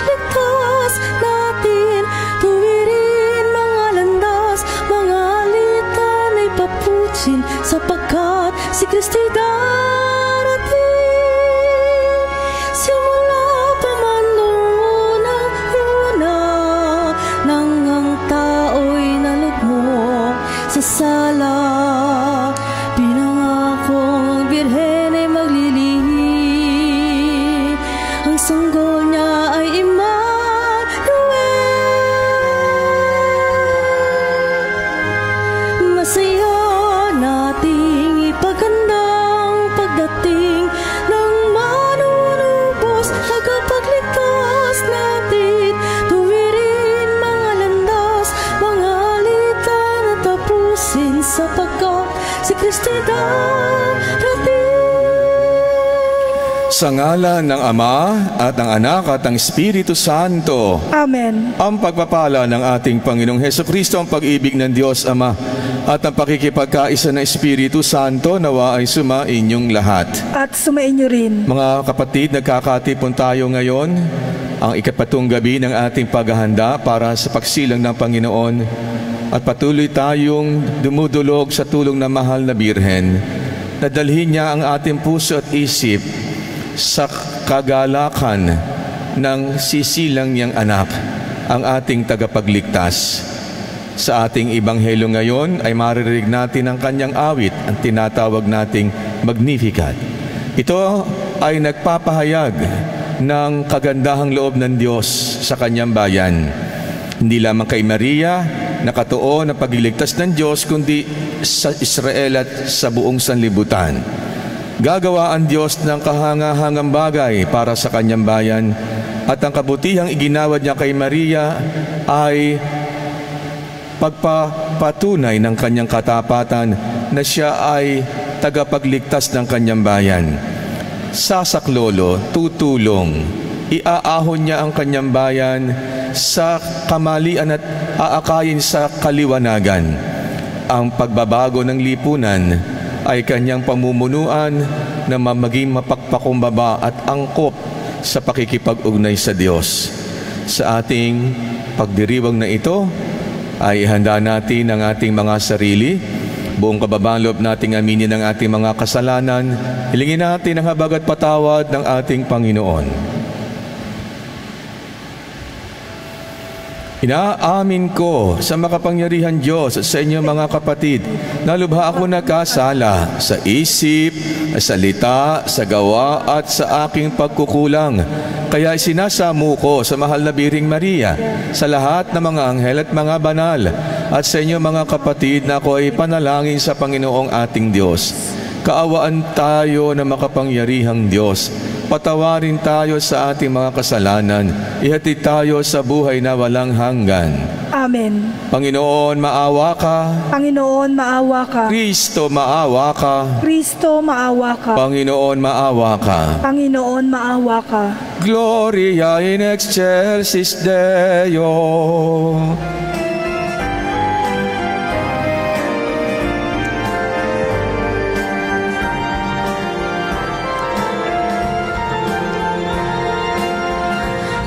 tagapagligtas natin. Tuwirin mga landas, mga alitan ay papuchin, sapagkat si Kristo'y darating. Simula pa man noong unang-una, nang ang tao'y nalugmok sa sala, pinangakong birhen ay maglilihim. Ang sanggol niya ay Emmanuel. Masaya nating ipaghandang pagdating ng manunubos, tagapagligtas natin. Tuwirin mga landas, mga alitan at tapusin, sapagkat si Kristo'y darating. Sa ngalan ng Ama at ng Anak at ng Espiritu Santo. Amen. Ang pagpapala ng ating Panginoong Hesukristo, ang pag-ibig ng Diyos Ama at ang pakikipagkaisa ng Espiritu Santo nawa ay sumainyong lahat. At sumainyo rin. Mga kapatid, nagkakatipon tayo ngayon, ang ikapatong gabi ng ating paghahanda para sa pagsilang ng Panginoon, at patuloy tayong dumudulog sa tulong ng mahal na Birhen. Nadalhin niya ang ating puso at isip sa kagalakan ng sisilang niyang anak, ang ating tagapagligtas. Sa ating Ebanghelyo ngayon ay maririnig natin ang kanyang awit, ang tinatawag nating Magnificat. Ito ay nagpapahayag ng kagandahang loob ng Diyos sa kanyang bayan. Hindi lamang kay Maria nakatuon ang pagliligtas ng Diyos, kundi sa Israel at sa buong sanlibutan. Gagawa ang Diyos ng kahangahangang bagay para sa kanyang bayan, at ang kabutihang iginawad niya kay Maria ay pagpapatunay ng kanyang katapatan na siya ay tagapagligtas ng kanyang bayan. Sasaklolo, tutulong, iaahon niya ang kanyang bayan sa kamalian at aakayin sa kaliwanagan. Ang pagbabago ng lipunan ay kanyang pamumunuan na maging mapagpakumbaba at angkop sa pakikipag-ugnay sa Diyos. Sa ating pagdiriwang na ito, ay ihanda natin ang ating mga sarili, buong kababaan loob nating aminin ang ating mga kasalanan, hilingin natin ang habag at patawad ng ating Panginoon. Inaamin ko sa makapangyarihan Diyos sa inyo mga kapatid, na lubha ako nagkasala sa isip, sa salita, sa gawa at sa aking pagkukulang. Kaya sinasamo ko sa mahal na Biring Maria, sa lahat ng mga anghel at mga banal, at sa inyo mga kapatid na ako ay panalangin sa Panginoong ating Diyos. Kaawaan tayo na makapangyarihang Diyos. Patawarin tayo sa ating mga kasalanan. Ihatid tayo sa buhay na walang hanggan. Amen. Panginoon, maawa ka. Panginoon, maawa ka. Kristo, maawa ka. Kristo, maawa ka. Panginoon, maawa ka. Panginoon, maawa ka. Gloria in excelsis Deo.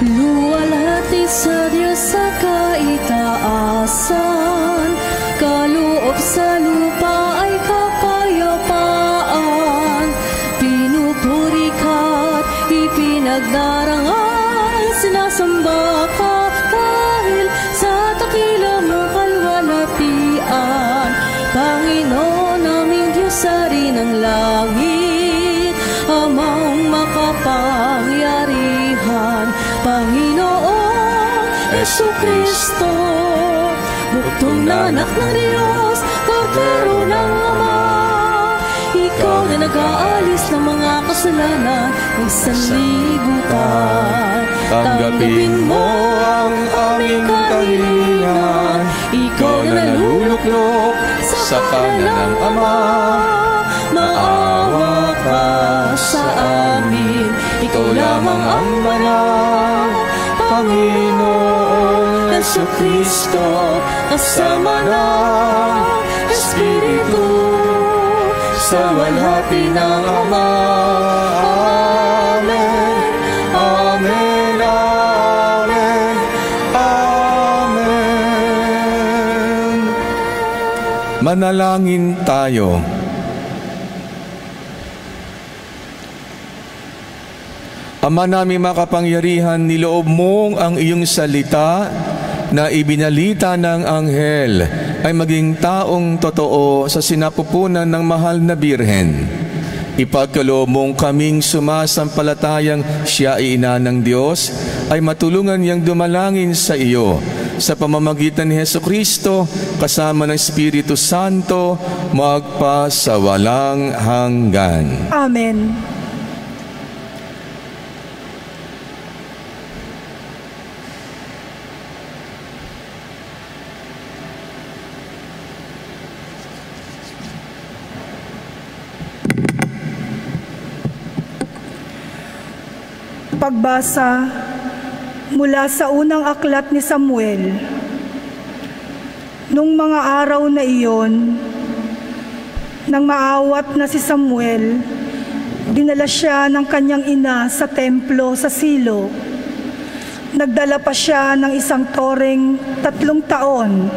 Luwalhati sa Diyos sa kaitaasan, kaloob sa lupa ay kapayapaan. Pinupuri ka't ipinagdarangal, sinasamba ka dahil sa dakila mong kalwalhatian. Panginoon naming Diyos, Hari ng langit, Amang makapangyarihan, Panginoong Jesucristo, buktong na anak ng Diyos, Kordero ng Ama. Ikaw na nag-aalis ng mga kasalanan ng sanlibutan. Tanggapin mo ang aming kahilingan. Ikaw na naluluklok sa kanan ng Ama. Maawa ka sa amin, ikaw lamang ang banal, Panginoong Jesucristo, kasama ng Espiritu, sa walhati ng Ama. Amen, Amen, Amen. Manalangin tayo. Ama namin makapangyarihan, niloob mong ang iyong salita na ibinalita ng anghel ay maging taong totoo sa sinapupunan ng mahal na Birhen. Ipagkaloob mong kaming sumasampalatayang siya ay ina ng Diyos, ay matulungan niyang dumalangin sa iyo sa pamamagitan ni Hesukristo kasama ng Espiritu Santo magpasawalang hanggan. Amen. Pagbasa mula sa unang aklat ni Samuel. Nung mga araw na iyon, nang maawat na si Samuel, dinala siya ng kanyang ina sa templo sa Silo. Nagdala pa siya ng isang toreng 3 taon,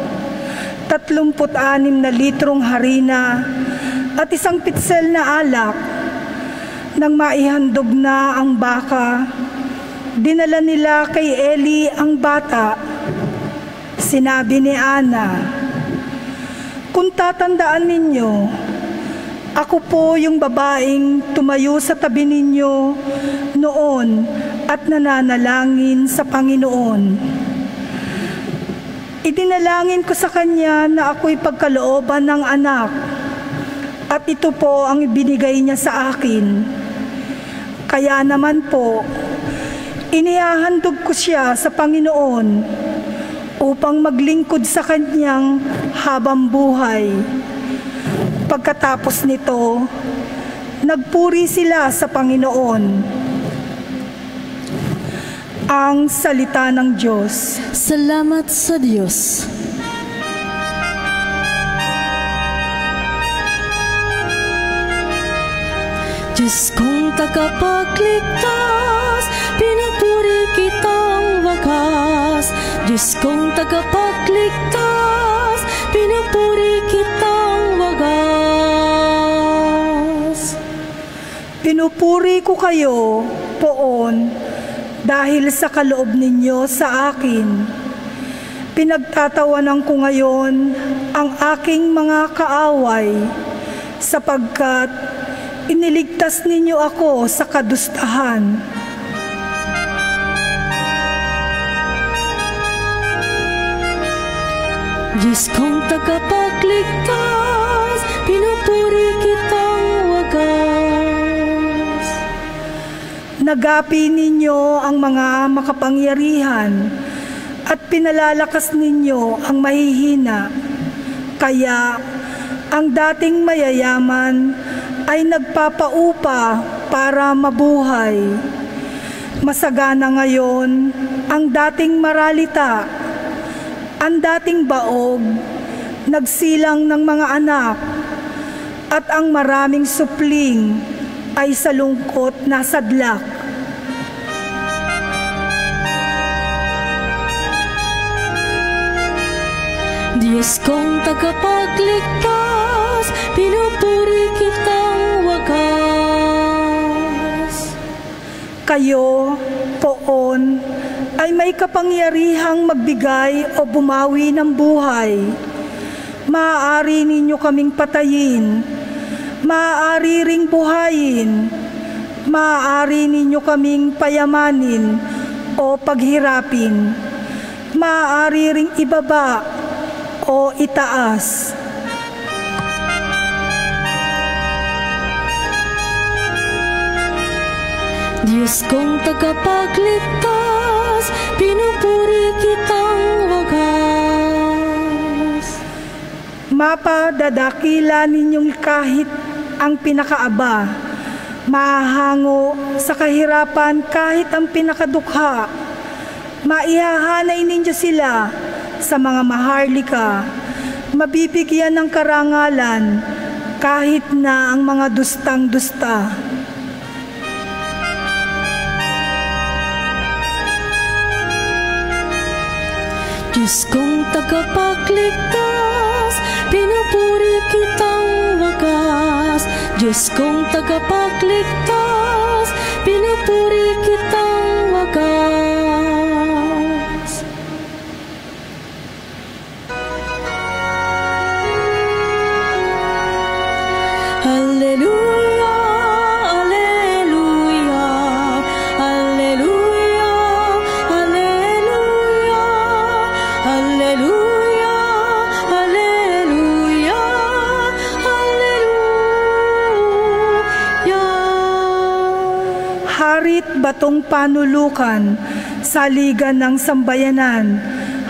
36 na litrong harina at isang pitsel na alak. Nang maihandog na ang baka, dinala nila kay Eli ang bata. Sinabi ni Ana, "Kung tatandaan ninyo, ako po yung babaeng tumayo sa tabi ninyo noon at nananalangin sa Panginoon. Idinalangin ko sa kanya na ako'y pagkalooban ng anak, at ito po ang ibinigay niya sa akin. Kaya naman po, inihahandog ko siya sa Panginoon upang maglingkod sa kanyang habang buhay." Pagkatapos nito, nagpuri sila sa Panginoon. Ang salita ng Diyos. Salamat sa Diyos. Diyos kong tagapagligtas, pinupuri kitang wagas. Diyos kong tagapagligtas, pinupuri kitang wagas. Pinupuri ko kayo, Poon, dahil sa kaloob ninyo sa akin. Pinagtatawanan ko ngayon ang aking mga kaaway, sapagkat iniligtas ninyo ako sa kadustahan. Diyos kong tagapagligtas, pinupuri kitang wagas. Nagapi ninyo ang mga makapangyarihan at pinalalakas ninyo ang mahihina. Kaya ang dating mayayaman ay nagpapaupa para mabuhay. Masagana ngayon ang dating maralita, ang dating baog, nagsilang ng mga anak, at ang maraming supling ay sa lungkot na sadlak. Diyos kong tagapagligtas, pinupuri kitang wagas. Kayo, Poon, ay may kapangyarihang magbigay o bumawi ng buhay. Maaari ninyo kaming patayin, maaari ring buhayin, maaari ninyo kaming payamanin o paghirapin, maaari ring ibaba o itaas. Diyos kong tagapagligtas, pinupuri kitang wagas. Mapadadakila ninyong kahit ang pinakaaba, mahahango sa kahirapan kahit ang pinakadukha. Maihahanay ninyo sila sa mga maharlika, mabibigyan ng karangalan kahit na ang mga dustang-dusta. Diyos kong tagapagligtas, pinupuri kitang wagas, Diyos kong tagapagligtas, pinupuri kitang wagas. Alleluia, alleluia, alleluia, alleluia, alleluia, alleluia, alleluia. Harit batong panulukan, saligan ng sambayanan,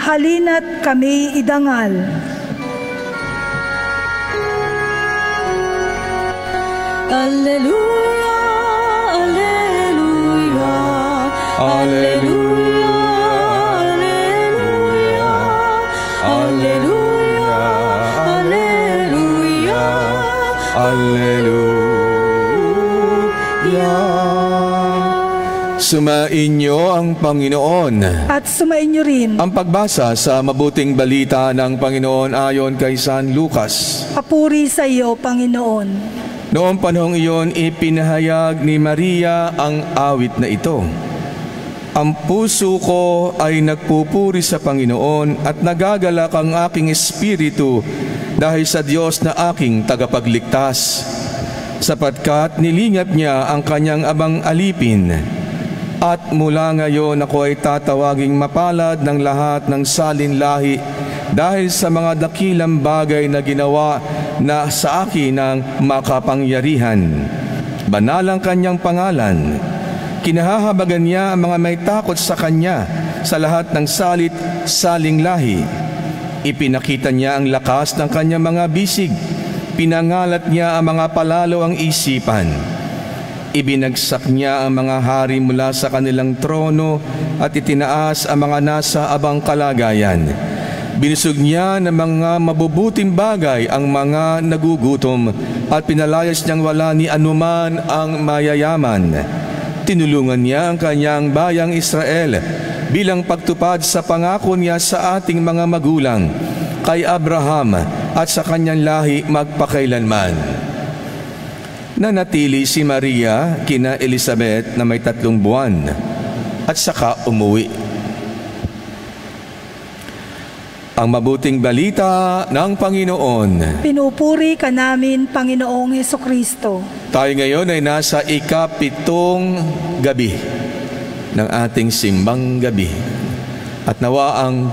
halina't kami idangal. Alleluia, alleluia, alleluia, alleluia, alleluia, Alleluia. Sumainyo ang Panginoon. At sumainyo rin. Ang pagbasa sa mabuting balita ng Panginoon ayon kay San Lucas. Papuri sa iyo, Panginoon. Noong panahong iyon, ipinahayag ni Maria ang awit na ito. Ang puso ko ay nagpupuri sa Panginoon at nagagalak ang aking espiritu dahil sa Diyos na aking tagapagligtas, sapagkat nilingap niya ang kanyang abang alipin. At mula ngayon ako ay tatawaging mapalad ng lahat ng salinlahi dahil sa mga dakilang bagay na ginawa na sa akin ng makapangyarihan. Banal ang kanyang pangalan. Kinahahabagan niya ang mga may takot sa kanya sa lahat ng saling lahi. Ipinakita niya ang lakas ng kanyang mga bisig. Pinangalat niya ang mga palalo ang isipan. Ibinagsak niya ang mga hari mula sa kanilang trono at itinaas ang mga nasa abang kalagayan. Binusog niya ng mga mabubuting bagay ang mga nagugutom at pinalayas niyang wala ni anuman ang mayayaman. Tinulungan niya ang kanyang bayang Israel bilang pagtupad sa pangako niya sa ating mga magulang, kay Abraham at sa kanyang lahi magpakailanman. Nanatili si Maria kina Elizabeth na may 3 buwan at saka umuwi. Ang mabuting balita ng Panginoon. Pinupuri ka namin, Panginoong Hesukristo. Tayo ngayon ay nasa ika-7 gabi ng ating simbang gabi. At nawa ang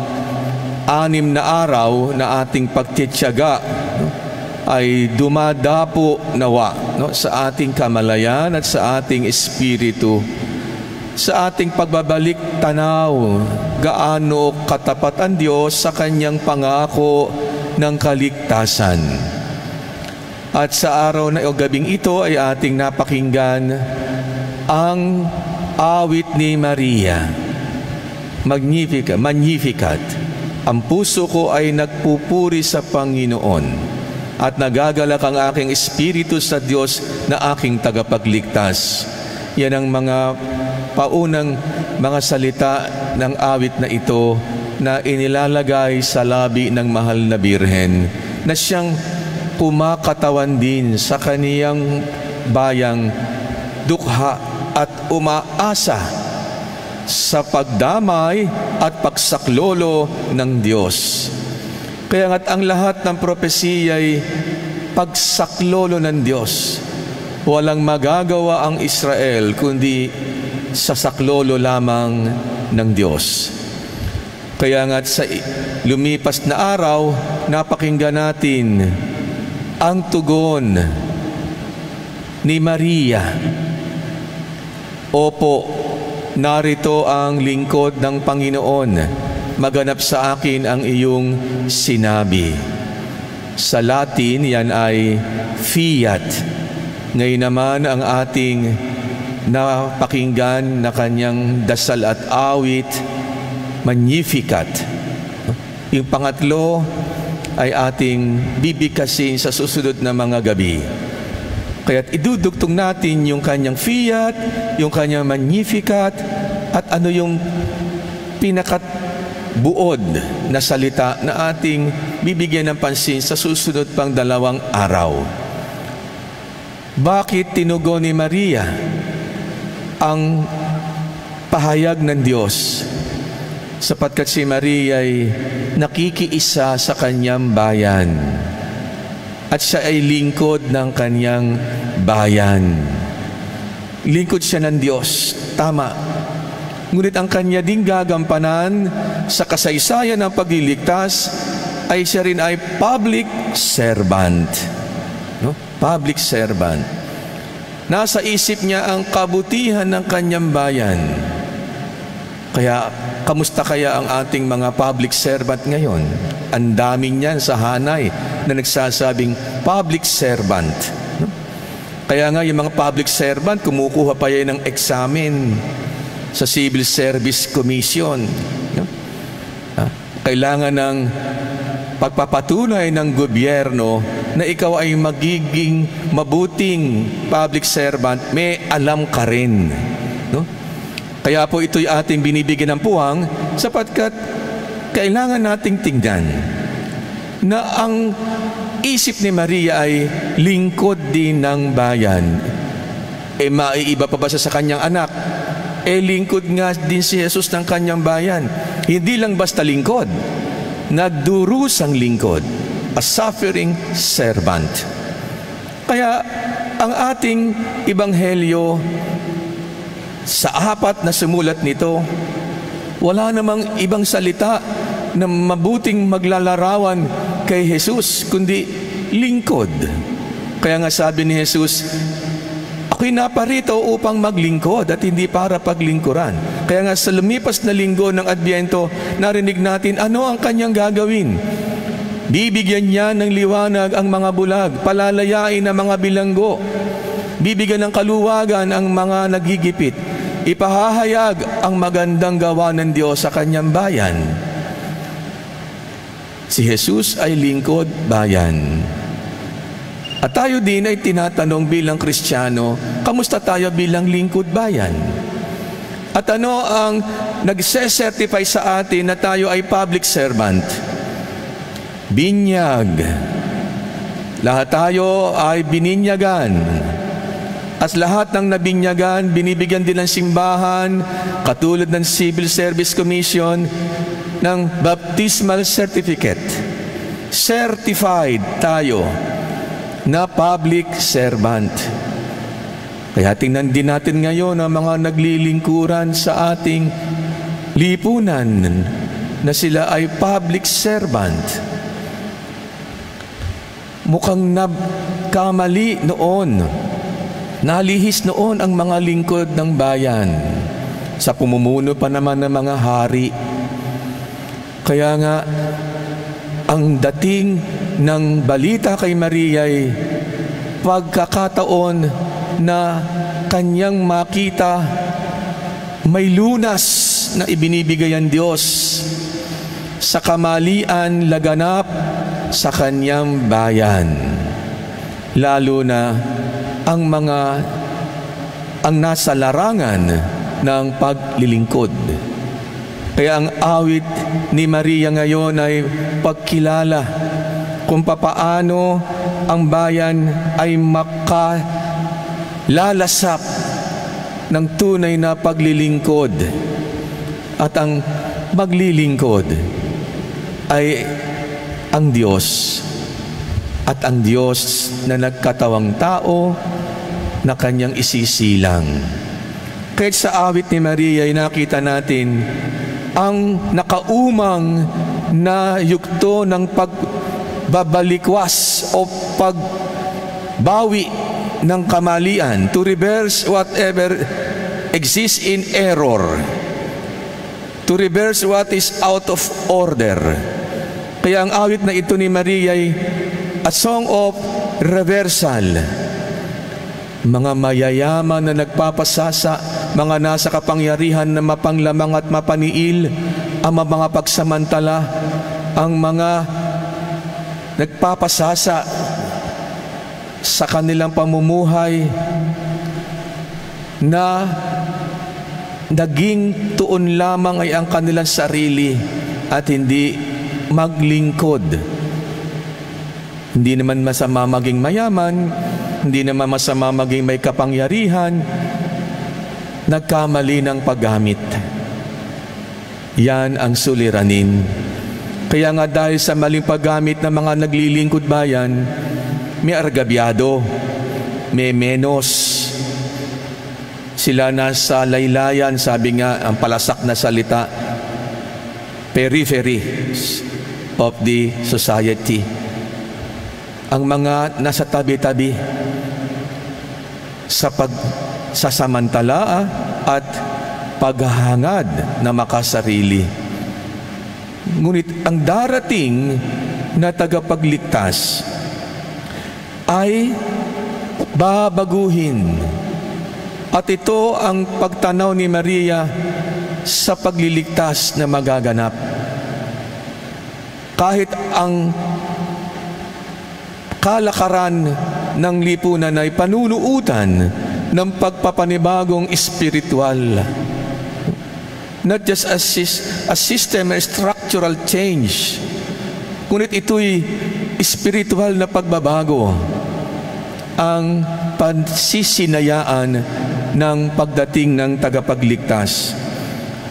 6 na araw na ating pagtitiyaga ay dumadapo nawa sa ating kamalayan at sa ating espiritu, sa ating pagbabalik tanaw, gaano katapat ang Diyos sa kanyang pangako ng kaligtasan. At sa araw na gabing ito ay ating napakinggan ang awit ni Maria, Magnificat. Ang puso ko ay nagpupuri sa Panginoon at nagagalak ang aking espiritu sa Diyos na aking tagapagligtas. Yan ang mga paunang mga salita ng awit na ito na inilalagay sa labi ng mahal na Birhen, na siyang kumakatawan din sa kaniyang bayang dukha at umaasa sa pagdamay at pagsaklolo ng Diyos. Kaya nga't ang lahat ng propesiya ay pagsaklolo ng Diyos. Walang magagawa ang Israel kundi sa saklolo lamang ng Diyos. Kaya nga't sa lumipas na araw, napakinggan natin ang tugon ni Maria. Opo, narito ang lingkod ng Panginoon. Maganap sa akin ang iyong sinabi. Sa Latin, yan ay fiat. Ngayon naman ang ating napakinggan na kanyang dasal at awit, Magnificat. Yung pangatlo ay ating bibigkasin sa susunod na mga gabi. Kaya't idudugtong natin yung kanyang fiat, yung kanyang Magnificat, at ano yung pinakabuod na salita na ating bibigyan ng pansin sa susunod pang 2 araw. Bakit tinugon ni Maria ang pahayag ng Diyos? Sapagkat si Maria ay nakikiisa sa kanyang bayan at siya ay lingkod ng kanyang bayan. Lingkod siya ng Diyos, tama. Ngunit ang kanya ding gagampanan sa kasaysayan ng pagliligtas ay siya rin ay public servant. No? Public servant. Nasa isip niya ang kabutihan ng kanyang bayan. Kaya, kamusta kaya ang ating mga public servant ngayon? Ang dami niyan sa hanay na nagsasabing public servant. No? Kaya nga yung mga public servant, kumukuha pa yan ng examen sa Civil Service Commission. No? Kailangan ng pagpapatunay ng gobyerno na ikaw ay magiging mabuting public servant, may alam ka rin. No? Kaya po ito'y ating binibigyan ng puwang sapagkat kailangan nating tingnan na ang isip ni Maria ay lingkod din ng bayan. Maiiba pa ba siya sa kanyang anak? Lingkod nga din si Jesus ng kanyang bayan. Hindi lang basta lingkod, nagdurusang lingkod, a suffering servant. Kaya ang ating ebanghelyo sa 4 na sumulat nito, wala namang ibang salita na mabuting maglalarawan kay Jesus, kundi lingkod. Kaya nga sabi ni Jesus, ako'y naparito upang maglingkod at hindi para paglingkuran. Kaya nga sa lumipas na linggo ng Adbyento, narinig natin ano ang kanyang gagawin. Bibigyan niya ng liwanag ang mga bulag, palalayain ang mga bilanggo, bibigyan ng kaluwagan ang mga nagigipit, ipahahayag ang magandang gawa ng Diyos sa kanyang bayan. Si Jesus ay lingkod bayan. At tayo din ay tinatanong bilang Kristiyano, kamusta tayo bilang lingkod bayan? At ano ang nagse-certify sa atin na tayo ay public servant? Binyag. Lahat tayo ay bininyagan. At lahat ng nabinyagan, binibigyan din ng simbahan, katulad ng Civil Service Commission, ng baptismal certificate. Certified tayo na public servant. Kaya tingnan din natin ngayon ang mga naglilingkuran sa ating lipunan na sila ay public servant. Mukhang nagkamali noon, nalihis noon ang mga lingkod ng bayan sa pumumuno pa naman ng mga hari. Kaya nga ang dating ng balita kay Maria ay pagkakataon na kanyang makita may lunas na ibinibigay ang Diyos sa kamalian laganap sa kanyang bayan. Lalo na ang nasa larangan ng paglilingkod. Kaya ang awit ni Maria ngayon ay pagkilala kung papaano ang bayan ay makalalasap ng tunay na paglilingkod. At ang maglilingkod ay ang Diyos. At ang Diyos na nagkatawang tao na kanyang isisilang. Kahit sa awit ni Maria ay nakita natin ang nakaumang na yugto ng pagbabalikwas o pagbawi ng kamalian, to reverse whatever exists in error, to reverse what is out of order. Kaya ang awit na ito ni Maria ay a song of reversal. Mga mayayaman na nagpapasasa, mga nasa kapangyarihan na mapanglamang at mapaniil, ang mga pagsamantala, ang mga nagpapasasa sa kanilang pamumuhay na naging tuon lamang ay ang kanilang sarili at hindi maglingkod Hindi naman masama maging mayaman, hindi naman masama maging may kapangyarihan. Nagkamali ng paggamit. Yan ang suliranin. Kaya nga dahil sa maling paggamit ng mga naglilingkod bayan, may argabyado, may menos. Sila nasa laylayan, sabi nga ang palasak na salita, periphery of the society. Ang mga nasa tabi-tabi sa pagsasamantala at paghahangad na makasarili. Ngunit ang darating na tagapagligtas ay babaguhin. At ito ang pagtanaw ni Maria sa pagliligtas na magaganap. Kahit ang kalakaran ng lipunan ay panuluutan ng pagpapanibagong espiritual. Not just a system, a structural change. Ngunit ito'y espiritual na pagbabago. Ang pansisinayaan ng pagdating ng tagapagligtas.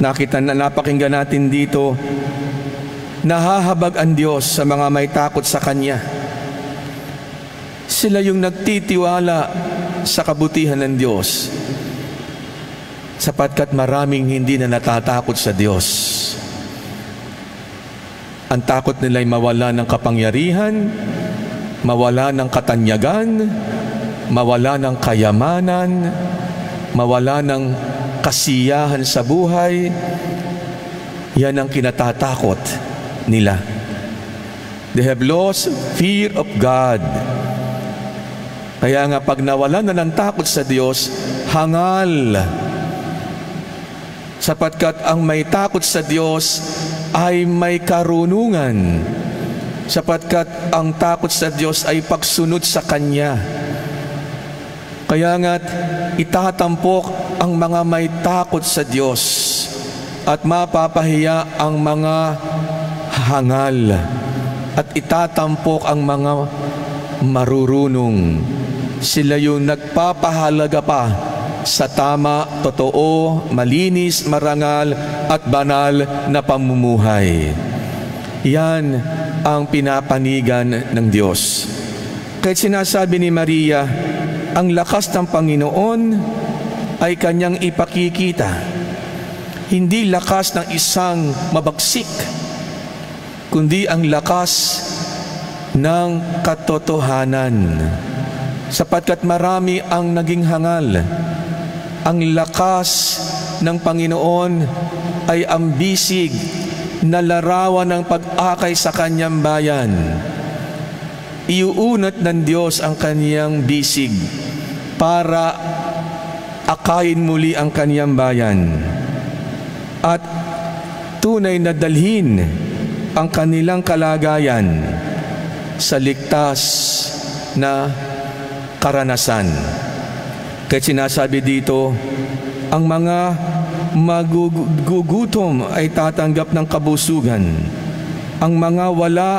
Napakinggan natin dito, nahahabag ang Diyos sa mga may takot sa Kanya. Sila yung nagtitiwala sa kabutihan ng Diyos, sapagkat maraming hindi na natatakot sa Diyos. Ang takot nila ay mawala ng kapangyarihan, mawala ng katanyagan, mawala ng kayamanan, mawala ng kasiyahan sa buhay. Yan ang kinatatakot nila. They have lost fear of God. Kaya nga pag nawala na ng takot sa Diyos, hangal. Sapagkat ang may takot sa Diyos ay may karunungan. Sapagkat ang takot sa Diyos ay pagsunod sa Kanya. Kaya nga't itatampok ang mga may takot sa Diyos at mapapahiya ang mga hangal at itatampok ang mga marurunong. Sila yung nagpapahalaga pa sa tama, totoo, malinis, marangal at banal na pamumuhay. Yan ang pinapanigan ng Diyos. Kahit sinasabi ni Maria, ang lakas ng Panginoon ay Kanyang ipakikita. Hindi lakas ng isang mabagsik, kundi ang lakas ng katotohanan. Sapagkat marami ang naging hangal. Ang lakas ng Panginoon ay ang bisig na larawan ng pag-akay sa Kanyang bayan. Iuunat ng Diyos ang Kanyang bisig para akayin muli ang Kanyang bayan at tunay na dalhin ang kanilang kalagayan sa ligtas na karanasan. Kaya sinasabi dito, ang mga magugutom ay tatanggap ng kabusugan. Ang mga wala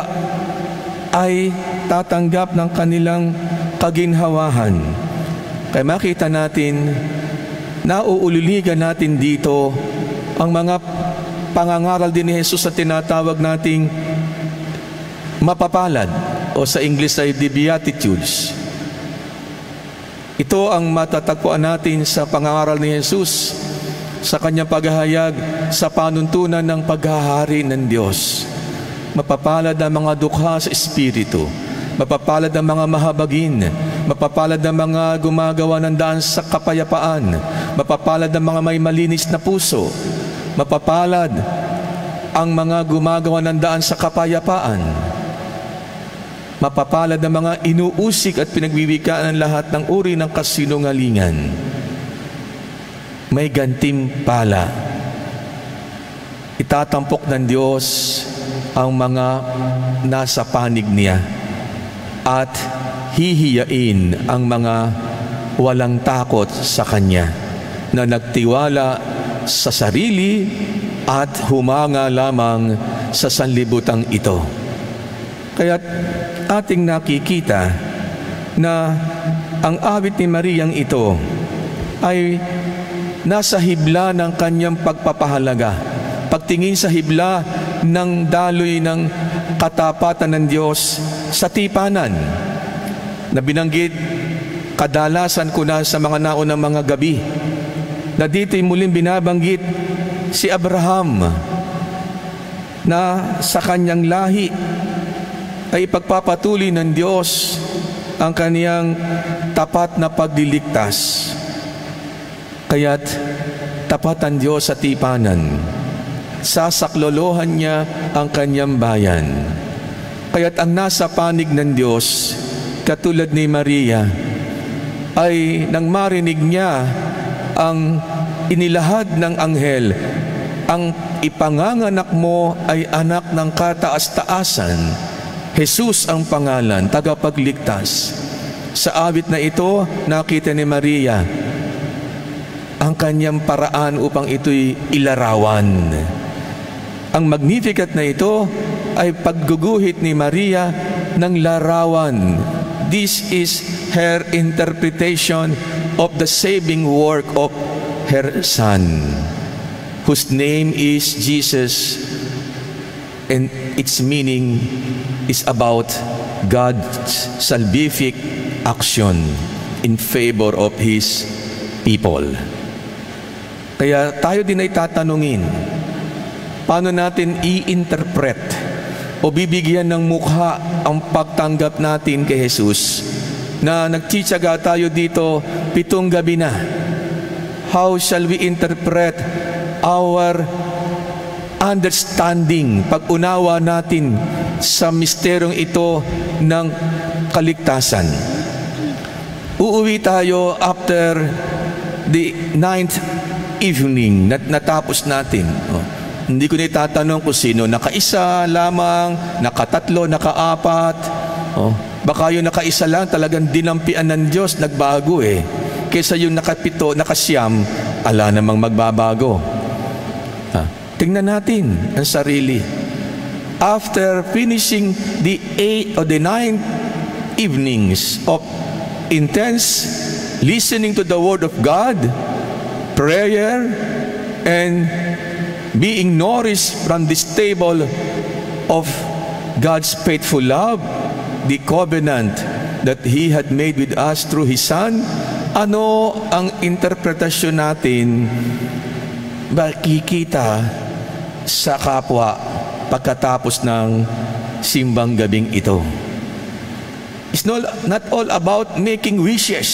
ay tatanggap ng kanilang kaginhawahan. Kaya makita natin, nauuliligan natin dito ang mga pangangaral din ni Jesus sa tinatawag nating mapapalad o sa English ay the Beatitudes. Ito ang matatagpuan natin sa pangangaral ni Jesus sa Kanyang paghahayag sa panuntunan ng paghahari ng Diyos. Mapapalad ang mga dukha sa Espiritu, mapapalad ang mga mahabagin, mapapalad ang mga gumagawa ng daan sa kapayapaan, mapapalad ang mga may malinis na puso, mapapalad ang mga gumagawa ng daan sa kapayapaan, mapapalad ang mga inuusik at pinagwiwikaan ng lahat ng uri ng kasinungalingan. May gantimpala. Itatampok ng Diyos ang mga nasa panig niya at hihiyain ang mga walang takot sa Kanya na nagtiwala sa sarili at humanga lamang sa sanlibutang ito. Kaya ating nakikita na ang awit ni Mariang ito ay nasa hibla ng kanyang pagpapahalaga. Pagtingin sa hibla ng daloy ng katapatan ng Diyos sa tipanan na binanggit kadalasan ko na sa mga naunang mga gabi, na dito'y muling binabanggit si Abraham na sa kanyang lahi ay ipagpapatuloy ng Diyos ang kaniyang tapat na pagliligtas. Kaya't tapat ang Diyos sa tipanan. Sasaklolohan niya ang kanyang bayan. Kaya't ang nasa panig ng Diyos, katulad ni Maria, ay nang marinig niya ang inilahad ng anghel, ang ipanganganak mo ay anak ng kataas-taasan, Jesus ang pangalan, tagapagligtas. Sa awit na ito, nakita ni Maria ang kanyang paraan upang ito'y ilarawan. Ang Magnificat na ito ay pagguguhit ni Maria ng larawan. This is her interpretation of the saving work of her Son, whose name is Jesus, and its meaning is about God's salvific action in favor of His people. Kaya tayo din ay tatanungin, paano natin i-interpret o bibigyan ng mukha ang pagtanggap natin kay Jesus na nagtsitsaga tayo dito 7 gabi na? How shall we interpret our understanding, pag-unawa natin sa misteryong ito ng kaligtasan? Uuwi tayo after the 9th evening, natapos natin. Hindi ko na itatanong kung sino nakaisa lamang, nakatatlo, nakaapat. Baka yung nakaisa lang talagang dinampian ng Diyos, nagbago kaysa yung nakapito, nakasiyam, ala namang magbabago. Tingnan natin ang sarili. After finishing the 8 or the 9 evenings of intense listening to the Word of God, prayer, and being nourished from this table of God's faithful love, the covenant that He had made with us through His Son, ano ang interpretasyon natin makikita sa kapwa pagkatapos ng simbang gabing ito? It's not all about making wishes,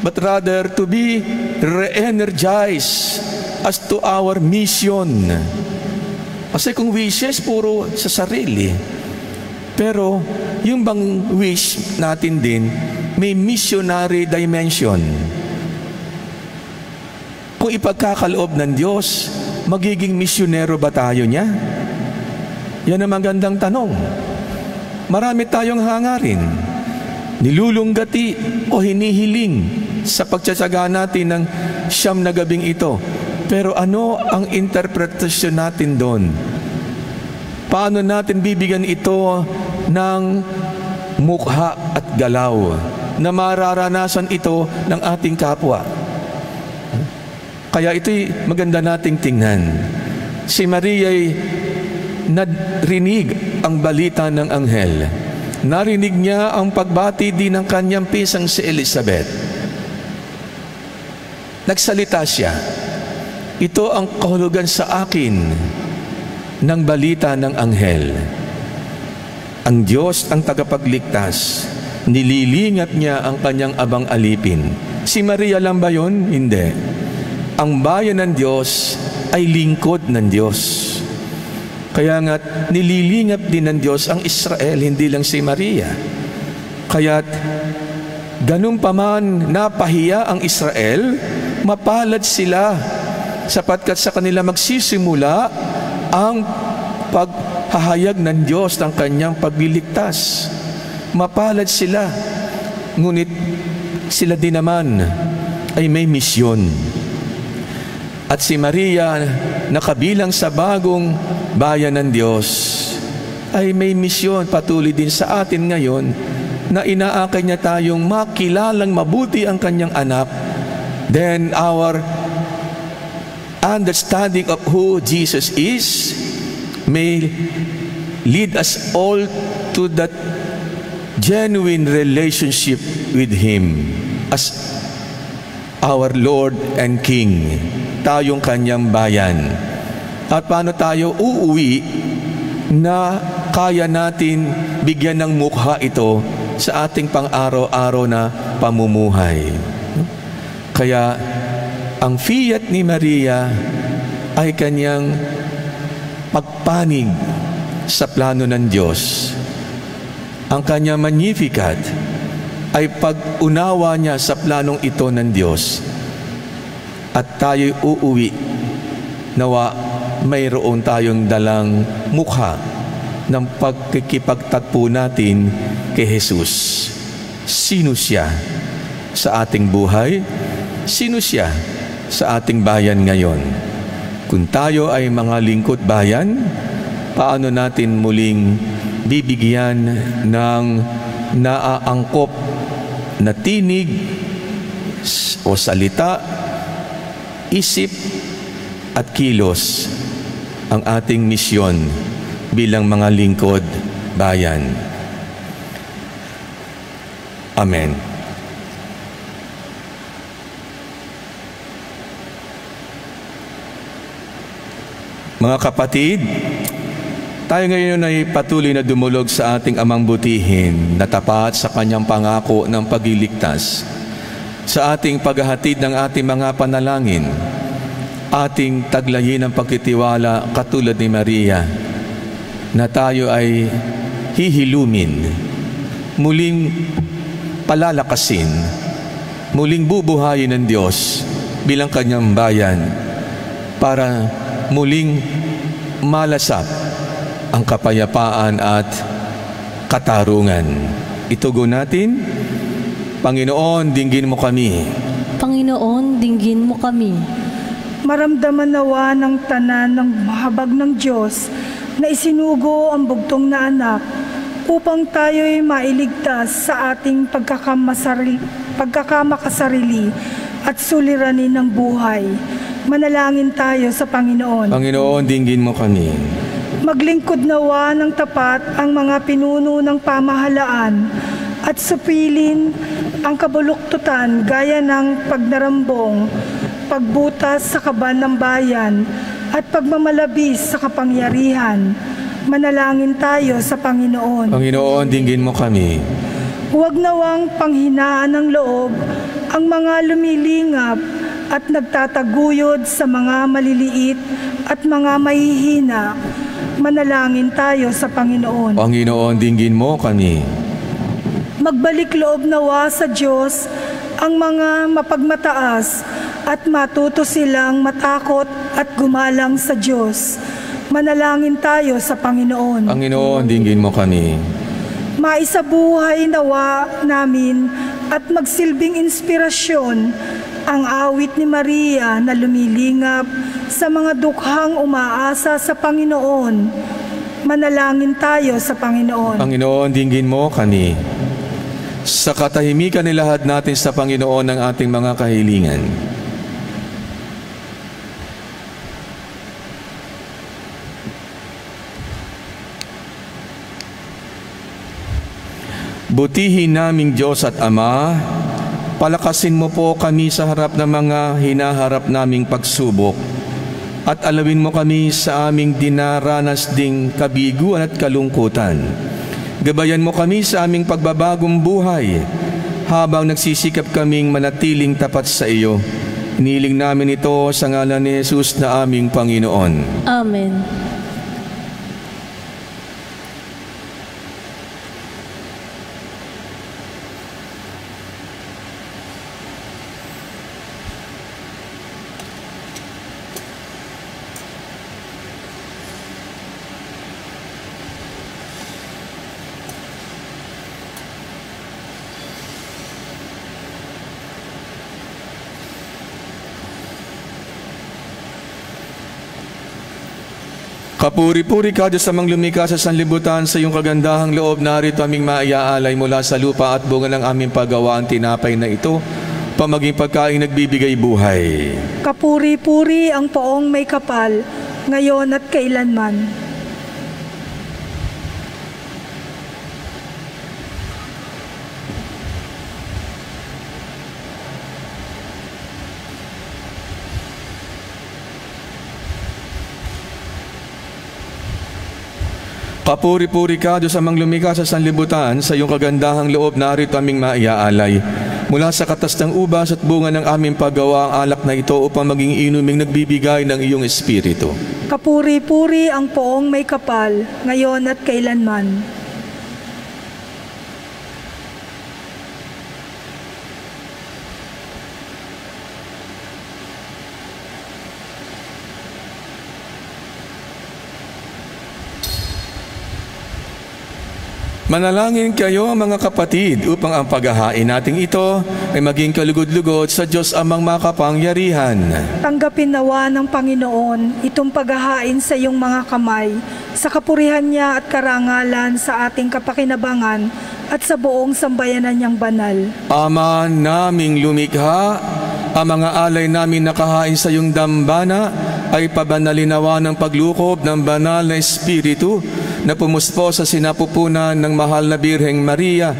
but rather to be re-energized as to our mission. Kasi kung wishes, puro sa sarili. Pero yung bang wish natin din, may missionary dimension. Kung ipagkakaloob ng Diyos, magiging misyonero ba tayo niya? Yan ang magandang tanong. Marami tayong hangarin, nilulunggati o hinihiling sa pagtsatsaga natin ng 9 na gabing ito. Pero ano ang interpretasyon natin doon? Paano natin bibigyan ito ng mukha at galaw na mararanasan ito ng ating kapwa? Kaya ito'y maganda nating tingnan. Si Maria'y narinig ang balita ng anghel. Narinig niya ang pagbati din ng kanyang pisang si Elizabeth. Nagsalita siya, ito ang kahulugan sa akin ng balita ng anghel. Ang Diyos ang tagapagligtas. Nililingat niya ang kanyang abang alipin. Si Maria lang ba yun? Hindi. Ang bayan ng Diyos ay lingkod ng Diyos. Kaya nga nililingap din ng Diyos ang Israel, hindi lang si Maria. Kaya't ganun pa man napahiya ang Israel, mapalad sila sapagkat sa kanila magsisimula ang paghahayag ng Diyos ng kanyang pagliligtas. Mapalad sila, ngunit sila din naman ay may misyon. At si Maria, nakabilang sa bagong bayan ng Diyos, ay may misyon patuloy din sa atin ngayon na inaakay niya tayong makilalang mabuti ang kanyang anak. Then our understanding of who Jesus is may lead us all to that genuine relationship with Him as our Lord and King, tayong kanyang bayan. At paano tayo uuwi na kaya natin bigyan ng mukha ito sa ating pang-araw-araw na pamumuhay. Kaya ang fiat ni Maria ay kanyang pagpanig sa plano ng Diyos. Ang kanyang Magnificat ay pag-unawa niya sa planong ito ng Diyos. At tayo'y uuwi, nawa mayroon tayong dalang mukha ng pagkikipagtagpo natin kay Jesus. Sino siya sa ating buhay? Sino siya sa ating bayan ngayon? Kung tayo ay mga lingkod bayan, paano natin muling bibigyan ng naaangkop na tinig o salita, isip at kilos ang ating misyon bilang mga lingkod bayan. Amen. Mga kapatid, tayo ngayon ay patuloy na dumulog sa ating Amang butihin na tapat sa kanyang pangako ng pagliligtas. Sa ating paghahatid ng ating mga panalangin, ating taglayin ang pagtitiwala katulad ni Maria na tayo ay hihilumin, muling palalakasin, muling bubuhayin ng Diyos bilang kanyang bayan para muling malasap ang kapayapaan at katarungan. Itugon natin, Panginoon, dinggin mo kami. Panginoon, dinggin mo kami. Maramdaman nawa ng tanan ng mahabag ng Diyos na isinugo ang bugtong na anak upang tayo'y mailigtas sa ating pagkakamakasarili at suliranin ng buhay. Manalangin tayo sa Panginoon. Panginoon, dinggin mo kami. Maglingkod nawa ng tapat ang mga pinuno ng pamahalaan at supilin ang kabuluktutan gaya ng pagnarambong, pagbutas sa kaban ng bayan at pagmamalabis sa kapangyarihan. Manalangin tayo sa Panginoon. Panginoon, dinggin mo kami. Huwag nawang panghinaan ng loob ang mga lumilingap at nagtataguyod sa mga maliliit at mga mahihina. Manalangin tayo sa Panginoon. Panginoon, dinggin mo kami. Magbalik loob nawa sa Diyos ang mga mapagmataas at matuto silang matakot at gumalang sa Diyos. Manalangin tayo sa Panginoon. Panginoon, dinggin mo kami. Maisabuhay nawa namin at magsilbing inspirasyon ang awit ni Maria na lumilingap sa mga dukhang umaasa sa Panginoon. Manalangin tayo sa Panginoon. Panginoon, dinggin mo kami. Sa katahimikan nilahad natin sa Panginoon ang ating mga kahilingan. Butihin naming Diyos at Ama, palakasin mo po kami sa harap ng mga hinaharap naming pagsubok at alawin mo kami sa aming dinaranas ding kabiguan at kalungkutan. Gabayan mo kami sa aming pagbabagong buhay habang nagsisikap kaming manatiling tapat sa iyo. Iniling namin ito sa ngalan ni Jesus na aming Panginoon. Amen. Kapuri-puri ka, Diyos amang lumikha sa sanlibutan, sa iyong kagandahang loob, narito aming maiaalay mula sa lupa at bunga ng aming paggawaan tinapay na ito, pamaging pagkain nagbibigay buhay. Kapuri-puri ang poong may kapal, ngayon at kailanman. Kapuri-puri ka, Diyos amang lumikha sa sanlibutan, sa iyong kagandahang loob, narito aming maiaalay mula sa katas ng ubas at bunga ng aming paggawa ang alak na ito upang maging inuming nagbibigay ng iyong espiritu. Kapuri-puri ang poong may kapal, ngayon at kailanman. Manalangin kayo mga kapatid upang ang paghahain nating ito ay maging kalugod-lugod sa Diyos amang makapangyarihan. Tanggapin nawa ng Panginoon itong paghahain sa iyong mga kamay, sa kapurihan niya at karangalan sa ating kapakinabangan at sa buong sambayanan niyang banal. Ama naming lumikha, ang mga alay namin nakahain sa iyong dambana ay pabanalinawa ng paglukob ng banal na Espiritu na pumuspo sa sinapupunan ng mahal na Birheng Maria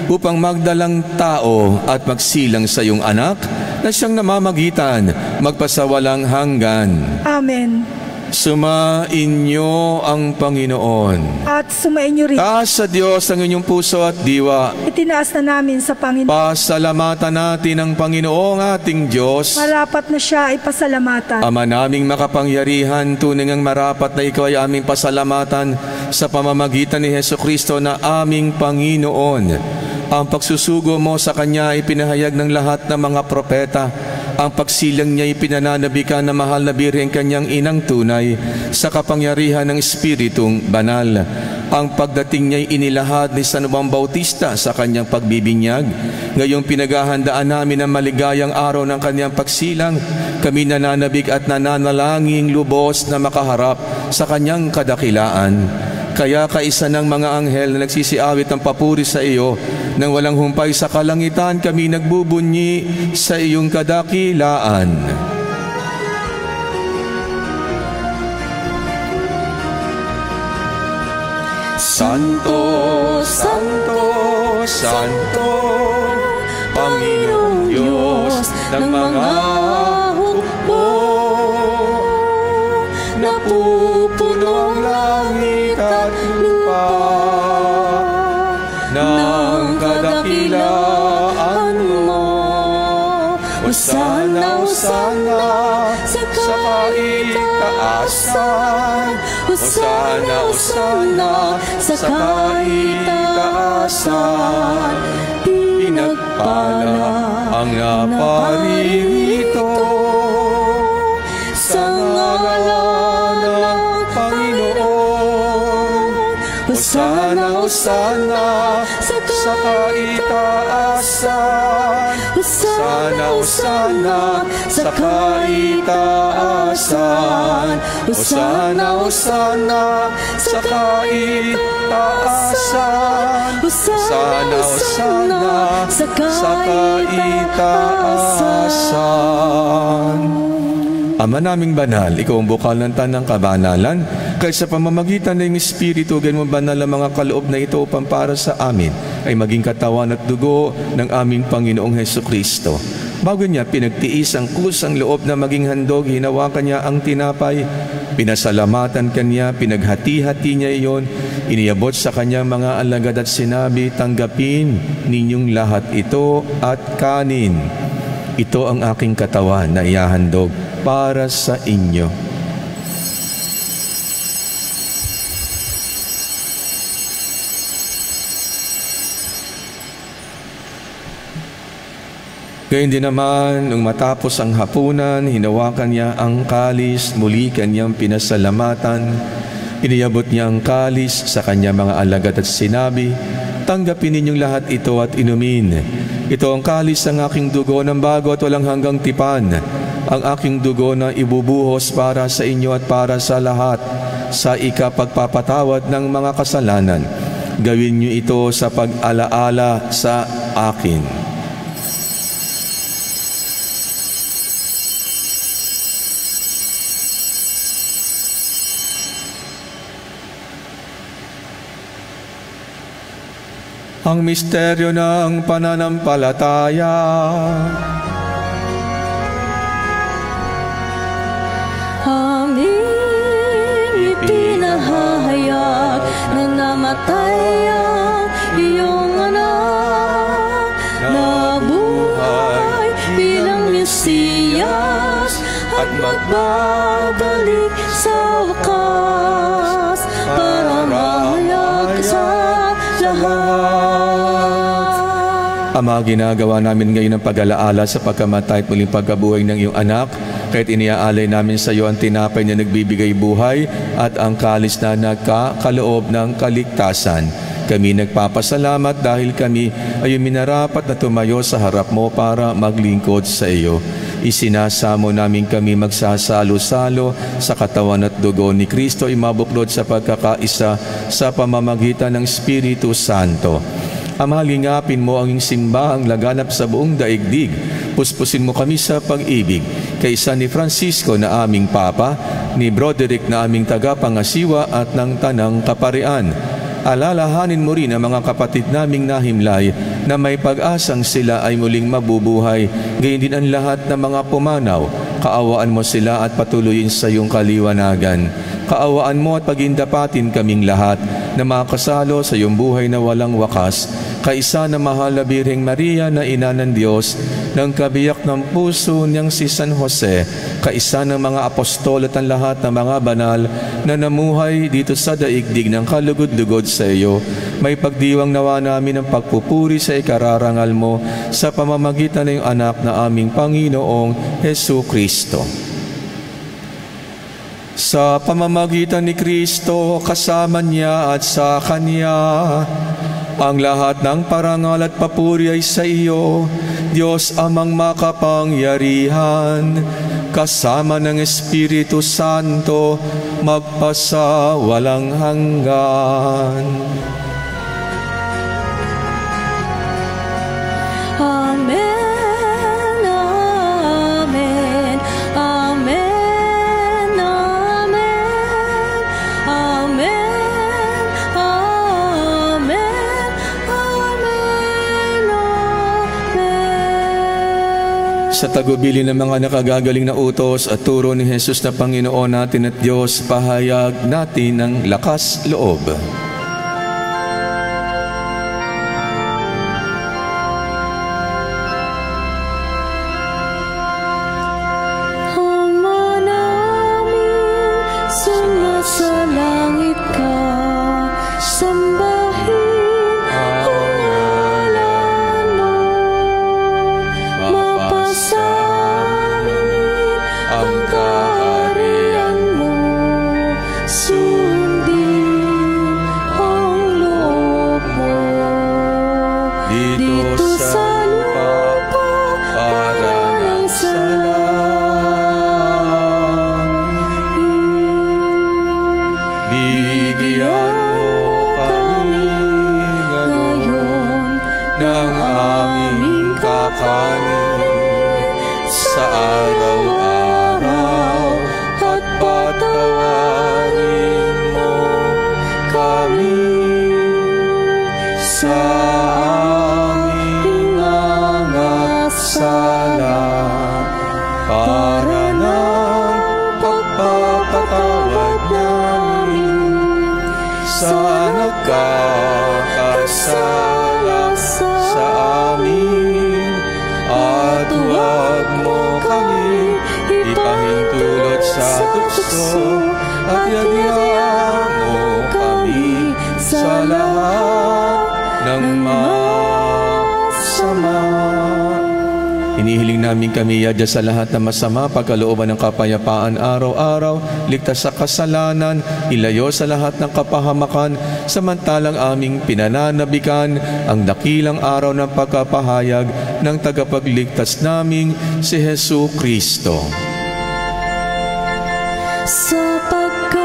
upang magdalang tao at magsilang sa iyong anak na siyang namamagitan magpasawalang hanggan. Amen. Sumainyo ang Panginoon. At sumainyo rin. Taas sa Diyos ang inyong puso at diwa. Itinaas na namin sa Panginoon. Pasalamatan natin ang Panginoong ating Diyos. Marapat na siya ay pasalamatan. Ama naming makapangyarihan, tunay ngang marapat na ikaw ay aming pasalamatan sa pamamagitan ni Hesukristo na aming Panginoon. Ang pagsusugo mo sa Kanya ay pinahayag ng lahat ng mga propeta. Ang pagsilang niya ay pinananabikan na mahal na Birheng Kanyang inang tunay sa kapangyarihan ng Espiritong banal. Ang pagdating niya ay inilahad ni San Juan Bautista sa kanyang pagbibinyag. Ngayong pinaghahandaan namin ang maligayang araw ng kanyang pagsilang, kami nananabik at nananalangin lubos na makaharap sa kanyang kadakilaan. Kaya kaisa ng mga anghel na nagsisiawit ng papuri sa iyo, nang walang humpay sa kalangitan, kami nagbubunyi sa iyong kadakilaan. Santo, Santo, Santo, Panginoong Diyos ng mga hukbo, napupuno ang langit at lupa ng kadakilaan mo. Hosana, Hosana sa kaitaasan. Hosana, Hosana sa kaitaasan. Pinagpala ang naparirito sa ngalan ng Panginoon. Hosana, Hosana sa kaitaasan. Hosana, Hosana sa kaitaasan. Hosana, Hosana sa kaitaasan. Hosana, Hosana sa kaitaasan. Ama naming banal, ikaw ang bukal ng tanang kabanalan, kaya sa pamamagitan ng Espiritu, ganyan mo banal ang mga kaloob na ito upang para sa amin ay maging katawan at dugo ng aming Panginoong Hesukristo. Bago niya pinagtiis ang kusang loob na maging handog, hinawakan niya ang tinapay, pinasalamatan kanya, pinaghati-hati niya iyon, iniabot sa kanya mga alagad at sinabi, tanggapin ninyong lahat ito at kanin. Ito ang aking katawan na ihahandog para sa inyo. Gayun din naman, nung matapos ang hapunan, hinawakan niya ang kalis, muli kanyang pinasalamatan. Iniabot niya ang kalis sa kanyang mga alagad at sinabi, tanggapin ninyong lahat ito at inumin. Ito ang kalis ng aking dugo ng bago at walang hanggang tipan. Ang aking dugo na ibubuhos para sa inyo at para sa lahat sa ikapagpapatawad ng mga kasalanan. Gawin niyo ito sa pag-alaala sa akin. Ang misteryo ng pananampalataya. Aming ipinahayag na namatay ang iyong anak, nabuhay bilang Mesiyas at magbabalik sa wakas para mahayag sa lahat. Ama, ginagawa namin ngayon ang pag-alaala sa pagkamatay at muling pagkabuhay ng iyong anak. Kahit iniaalay namin sa iyo ang tinapay na nagbibigay buhay at ang kalis na nagkakaloob ng kaligtasan. Kami nagpapasalamat dahil kami ay minarapat na tumayo sa harap mo para maglingkod sa iyo. Isinasamo namin kami magsasalo-salo sa katawan at dugo ni Kristo, imabuklod sa pagkakaisa sa pamamagitan ng Espiritu Santo. Ama, lingapin mo ang iyong simbahang laganap sa buong daigdig. Puspusin mo kami sa pag-ibig. Kaisa ni Francisco na aming Papa, ni Broderick na aming tagapangasiwa at ng Tanang Kaparian. Alalahanin mo rin ang mga kapatid naming nahimlay na may pag-asang sila ay muling mabubuhay. Gayon din ang lahat ng mga pumanaw. Kaawaan mo sila at patuloyin sa iyong kaliwanagan. Kaawaan mo at pagindapatin kaming lahat na makasalo sa iyong buhay na walang wakas. Kaisa na mahal na Birheng Maria na Ina ng Diyos, ng kabiyak ng puso niyang si San Jose, kaisa ng mga apostol at ang lahat ng mga banal na namuhay dito sa daigdig ng kalugod-lugod sa iyo, may pagdiwang nawa namin ang pagpupuri sa ikararangal mo sa pamamagitan ng iyong anak na aming Panginoong Hesu Kristo. Sa pamamagitan ni Kristo, kasama niya at sa Kanya, ang lahat ng parangal at papuri ay sa iyo, Diyos Amang makapangyarihan, kasama ng Espiritu Santo, magpasa walang hanggan. Amen. Sa tagubilin ng mga nakagagaling na utos at turo ni Jesus na Panginoon natin at Diyos, pahayag natin ng lakas loob. Ama namin, sumasalangit ka, sambahin Kakasala sa amin at huwag mo kami ipahintulot sa tukso at yagyan mo kami sa lahat ng masama. Inihiling namin kami yadya sa lahat ng masama, pagkalooban ng kapayapaan araw-araw, ligtas sa kasalanan, ilayo sa lahat ng kapahamakan, samantalang aming pinananabikan ang dakilang araw ng pagkapahayag ng tagapagligtas naming si Hesu Kristo. Sapagkat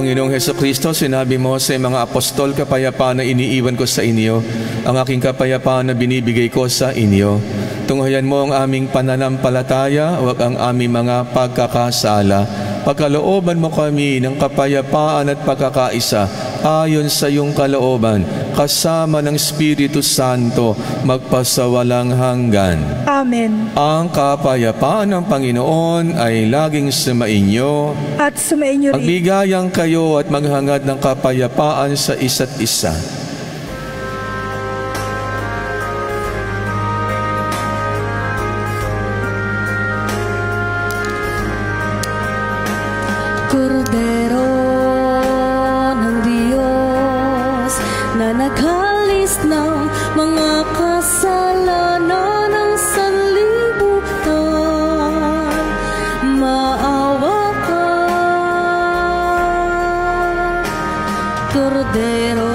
Panginoong Hesukristo, sinabi mo sa mga apostol, kapayapaan na iniiwan ko sa inyo, ang aking kapayapaan na binibigay ko sa inyo. Tunghayan mo ang aming pananampalataya, huwag ang aming mga pagkakasala. Pagkalooban mo kami ng kapayapaan at pagkakaisa ayon sa iyong kalooban, kasama ng Espiritu Santo, magpasawalang hanggan. Amen. Ang kapayapaan ng Panginoon ay laging sumainyo At sumainyo rin. Magbigayan kayo at maghangad ng kapayapaan sa isa't isa. Kordero ng Diyos na naghalis ng mga kasalanan ng sanlibutan, maawa ka. Kordero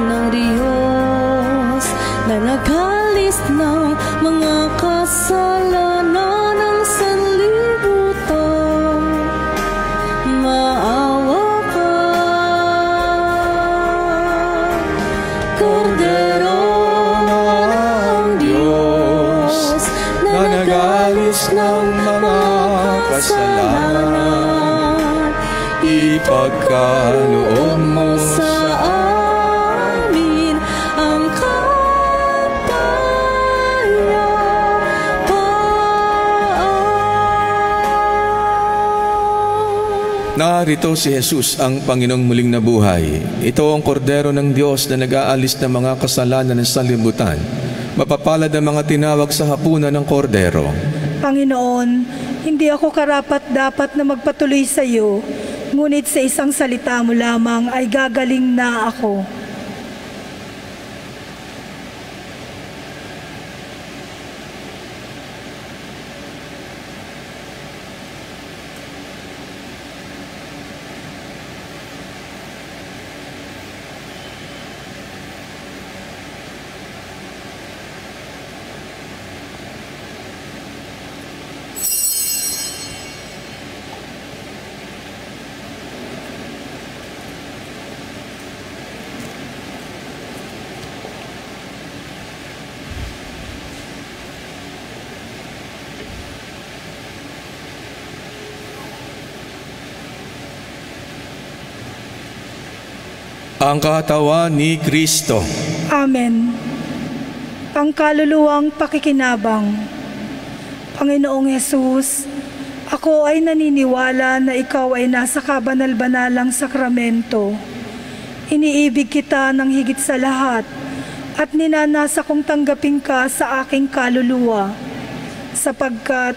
ng Diyos na naghalis ng mga kasalanan ng sanlibutan, maawa ka. Kordero ng Diyos na nagalis ng mga kasalanan, Ipagkaloob mo sa amin ang kapayapaan. Narito si Jesus, ang Panginoong muling nabuhay. Ito ang kordero ng Diyos na nag-aalis ng mga kasalanan ng sanlibutan. Mapapalad ang mga tinawag sa hapunan ng kordero. Panginoon, hindi ako karapat-dapat na magpatuloy sa iyo, ngunit sa isang salita mo lamang ay gagaling na ako. Ang katawan ni Kristo. Amen. Ang kaluluwang pakikinabang. Panginoong Hesus, ako ay naniniwala na ikaw ay nasa kabanal-banalang sakramento. Iniibig kita ng higit sa lahat at ninanasa kong tanggapin ka sa aking kaluluwa, sapagkat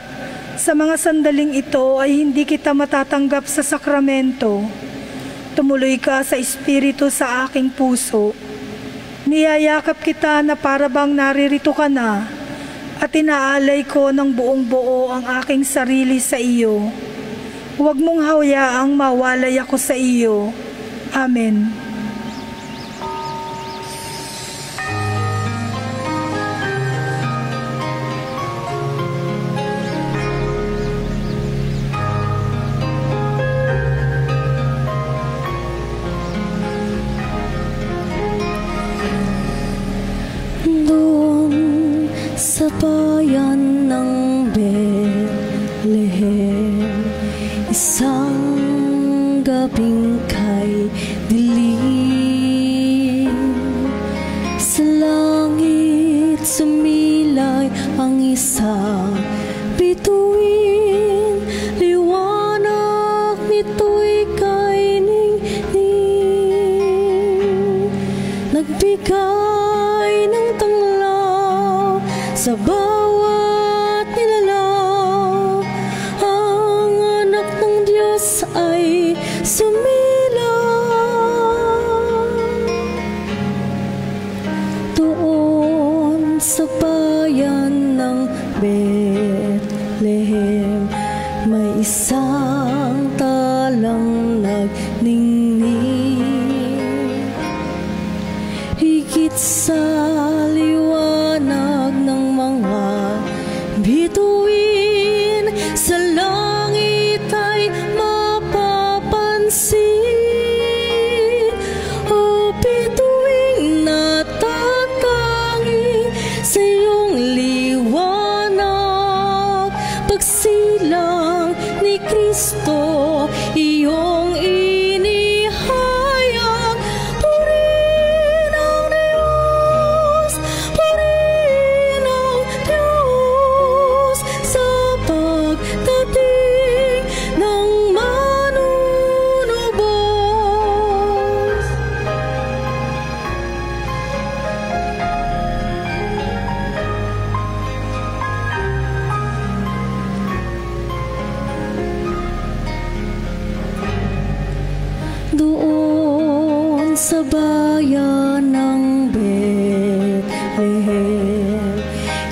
sa mga sandaling ito ay hindi kita matatanggap sa sakramento. Tumuloy ka sa Espiritu sa aking puso. Niyayakap kita na para bang naririto ka na, at inaalay ko ng buong buo ang aking sarili sa iyo. Huwag mong hayaang mawalay ako sa iyo. Amen. Sa bayan ng Bethlehem, isang gabing kay dilim, sa langit sumilay ang isang bituin, liwanag nito'y kay ningning, nagbigay ng tanglaw sa bawat nilalang. Ang anak ng Diyos ay sumilang. Doon sa bayan ng Bethlehem, may isang talang nagningning, higit sa liwanag ng mga bituin, sa langit ay mapapansin.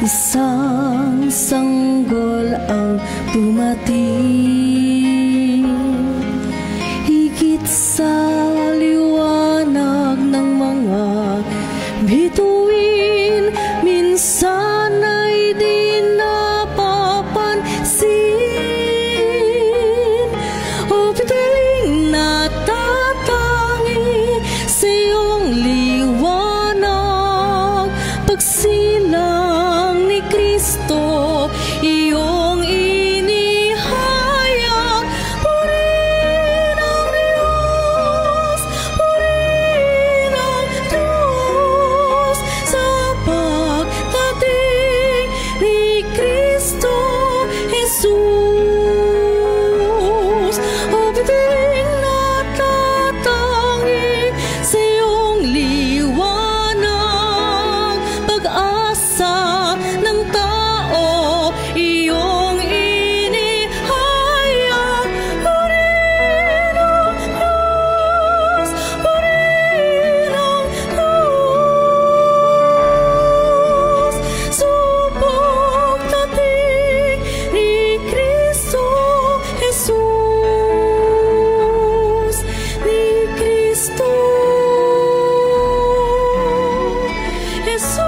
isang sanggol ang dumating. Higit sa liwanag ng mga bituin, minsan ay di napapansin. O bituin natatangi sa iyong liwanag, pagsilang ni Kristo iyong inihayag. Purihin ang Diyos, purihin ang Diyos, sa pagdating ni Kristo Jesus. O bituin natatangi sa iyong liwanag, pag-asa ng tao iyong inihayag. Purihin ang Diyos, purihin ang Diyos, sa pagdating ni Kristo Jesus, ni Kristo Jesus.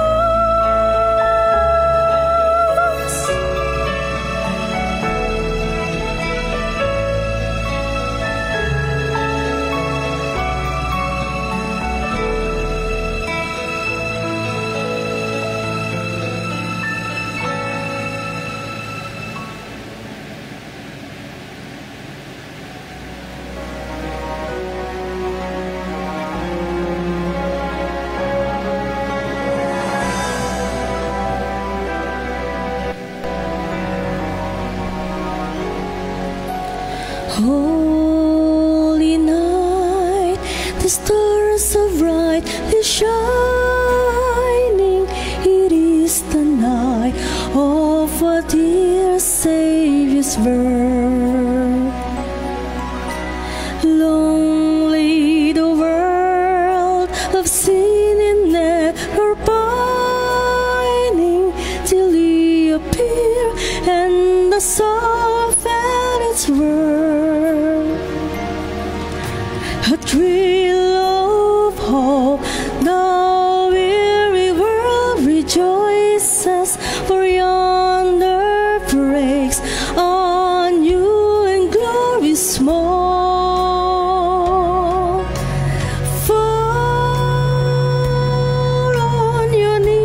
Holy night, the stars are brightly shining. It is the night of our dear Savior's birth. Long lay the world of sin and never pining, till He appear and the soul felt its worth. A thrill of hope, the weary world rejoices, for yonder breaks a new and glorious morn. Fall on your knees,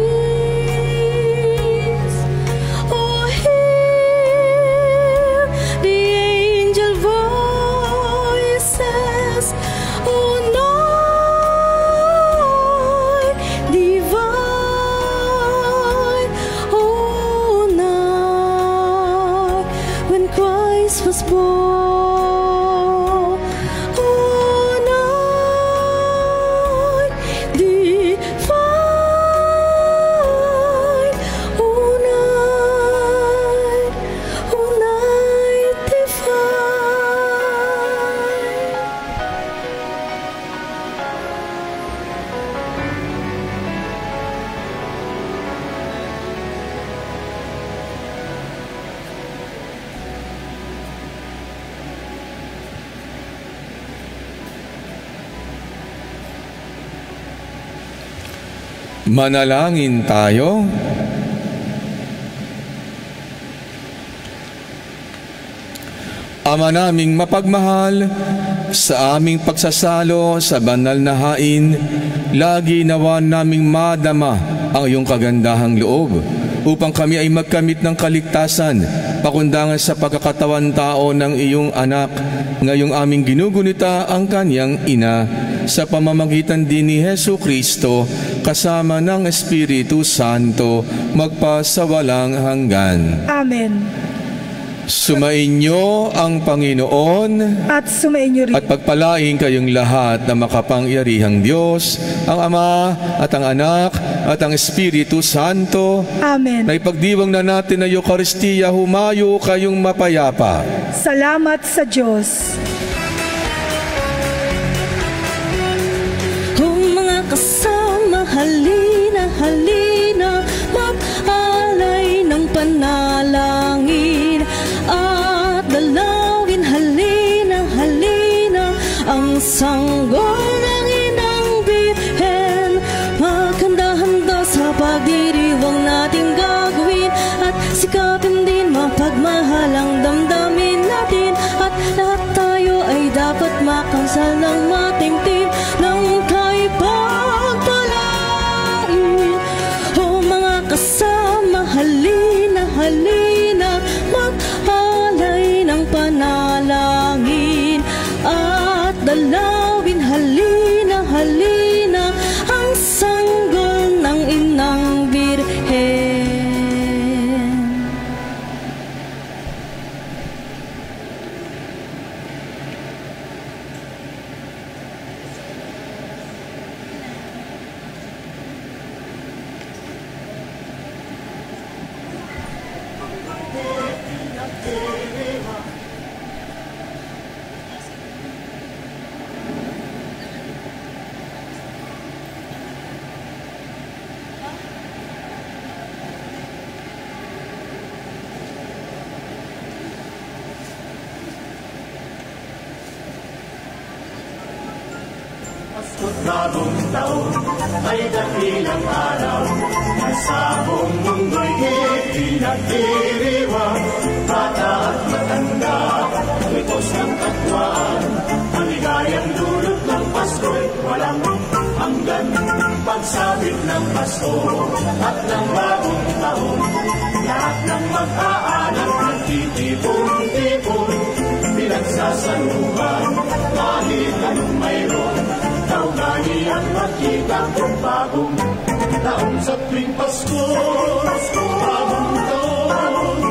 oh, hear the angel voices. Oh, night divine, oh, night when Christ was born. Oh, night divine, oh, night divine. Manalangin tayo. Ama naming mapagmahal, sa aming pagsasalo sa banal na hain, lagi nawa naming madama ang iyong kagandahang loob, upang kami ay magkamit ng kaligtasan, pakundangan sa pagkakatawan tao ng iyong anak, ngayong aming ginugunita ang kanyang ina, sa pamamagitan din ni Hesu Kristo, kasama ng Espiritu Santo, magpasawalang hanggan. Amen. Sumainyo ang Panginoon At sumainyo rin. at pagpalain kayong lahat na makapangyarihang Diyos, ang Ama at ang Anak at ang Espiritu Santo. Amen. Na ipagdiwang na natin na Eucharistia, humayo kayong mapayapa. Salamat sa Diyos. Kung mga kasama, halina, halina, mag-alala. sanggol ng Inang Birhen. Maghanda-handa sa pagdiriwang nating gagawin, at sikapin din mapagmahal ang damdamin natin, at lahat tayo ay dapat makansal ng matimtim ng tayo pagtalain. O mga kasama, halina, halina, maghalay ng panalangin at dalawin, halina, halina, ang sanggol ng Inang Birhen. Bagong taon ay dakilang araw na sa buong mundo'y ipinagdiriwang. Bata at matanda, litos ng katwaan, maligayang dulot ng Pasko'y walang hanggan. Pagsabit ng Pasko at ng bagong taon, lahat ng mag-aanak nagtitipon-tipon, pinagsasaluhan kahit anong mayroon. Kaugali at magkita kung bagong taon sa tuwing Pasko. Bagong taon,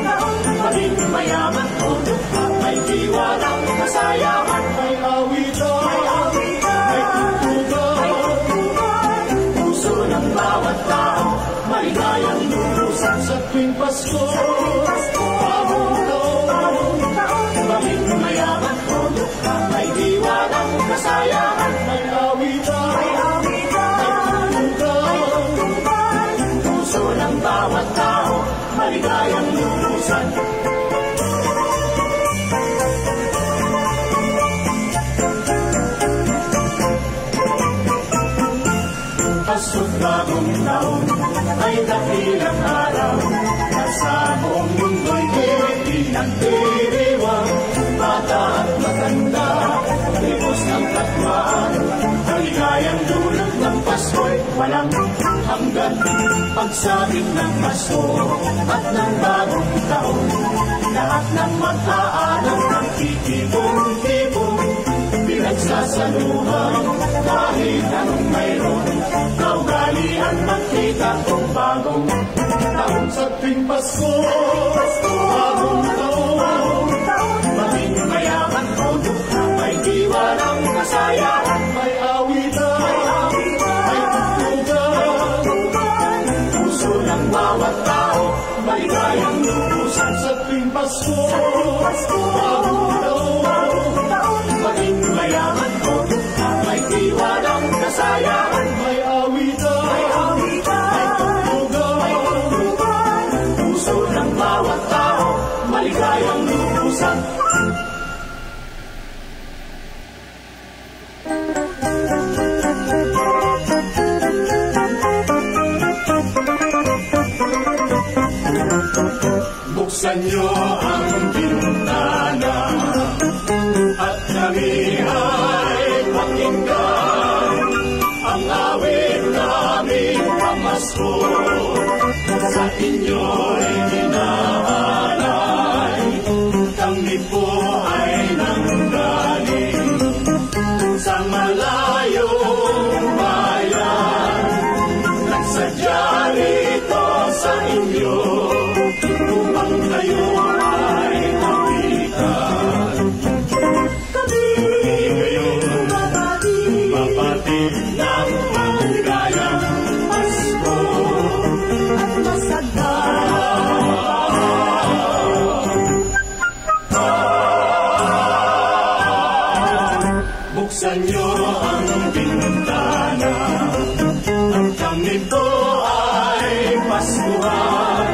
maging mayaman o dukha, may diwalang kasayahan, may awitan, may tutugan, puso ng bawat tao, maligayang lulusan sa tuwing Pasko. Bagong taon, maging mayaman o dukha, may diwalang kasayahan, may bawat tao, maligayang lulusan. Pasko't bagong taon ay dakilang araw na sa buong mundo'y pinagdiriwang. Bata at matanda, libos ng katwaan, maligayang dulot ng Pasko'y walang hanggan. Pagsabit ng Pasko at ng bagong taon, lahat ng mag-aanak ng titipon-tipon, pinagsasaluhan kahit anong mayroon. Kaugalian magkita kung bagong taon sa tuwing Pasko. Bagong taon, maging mayaman o dukha, may diwalang kasayahan, may awitan, may tutugan, puso ng bawat tao, maligayang lulusan sa tuwing Pasko. Bagong taon, maging mayaman o dukha, may diwalang kasayahan, may awitan, may tutugan, puso ng bawat tao, maligayang lulusan. Buksan niyo ang bintana at kami ay pakinggan ang awit naming pamasko. Sa inyo'y dinaalay, kami po ay nanggaling sa malayong bayan. Nagsadya rito sa inyo upang kayo ay mapitan. Kami ngayong mabati ng maligayang Pasko at masagana. Buksan niyo ang bintana at kami po ay Paskuhan.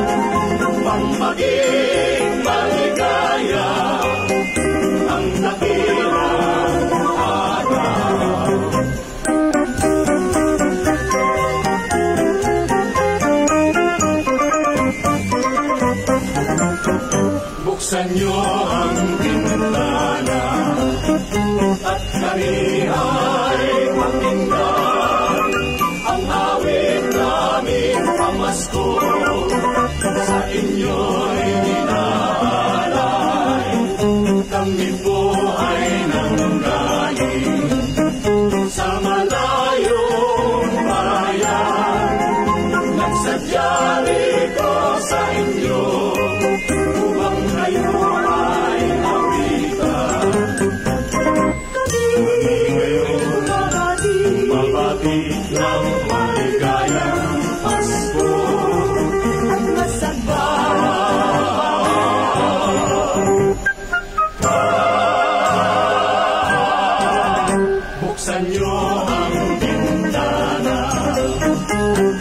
Yari ko sa inyo, upang kayo ay nawitan. Kami ngayon mabati ng maligayang Pasko at masagba. Buksan niyo ang bintana,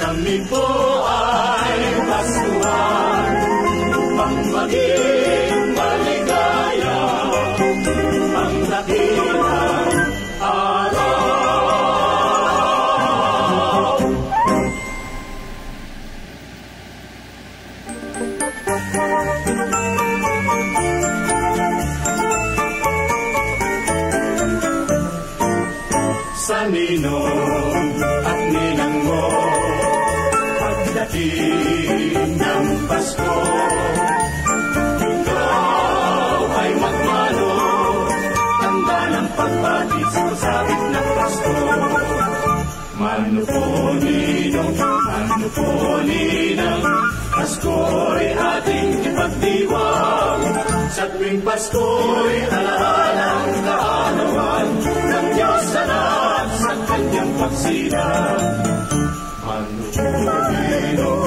kami po ay pasuhan upang maging maligaya ang dakilang araw. Sa ninong at ninang mo, pagdating ng Pasko, ikaw ay magmano, tanda ng pagbatid sa sabit ng Pasko. Mano po ninong, Pasko'y ating ipagdiwang. Sa tuwing Pasko'y alaalang kaarawan ng Diyos anak sa kanyang pagsilang. Mano po ninong,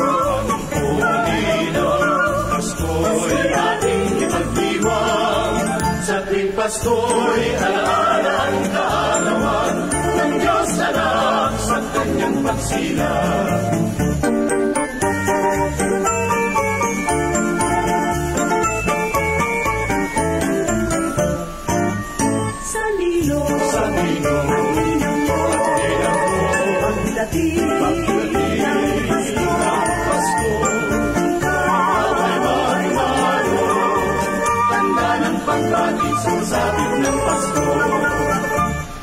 Pasko'y ating ipagdiwang. Sa tuwing Pasko'y alaalang kaarawan ng Diyos anak sa kanyang pagsilang.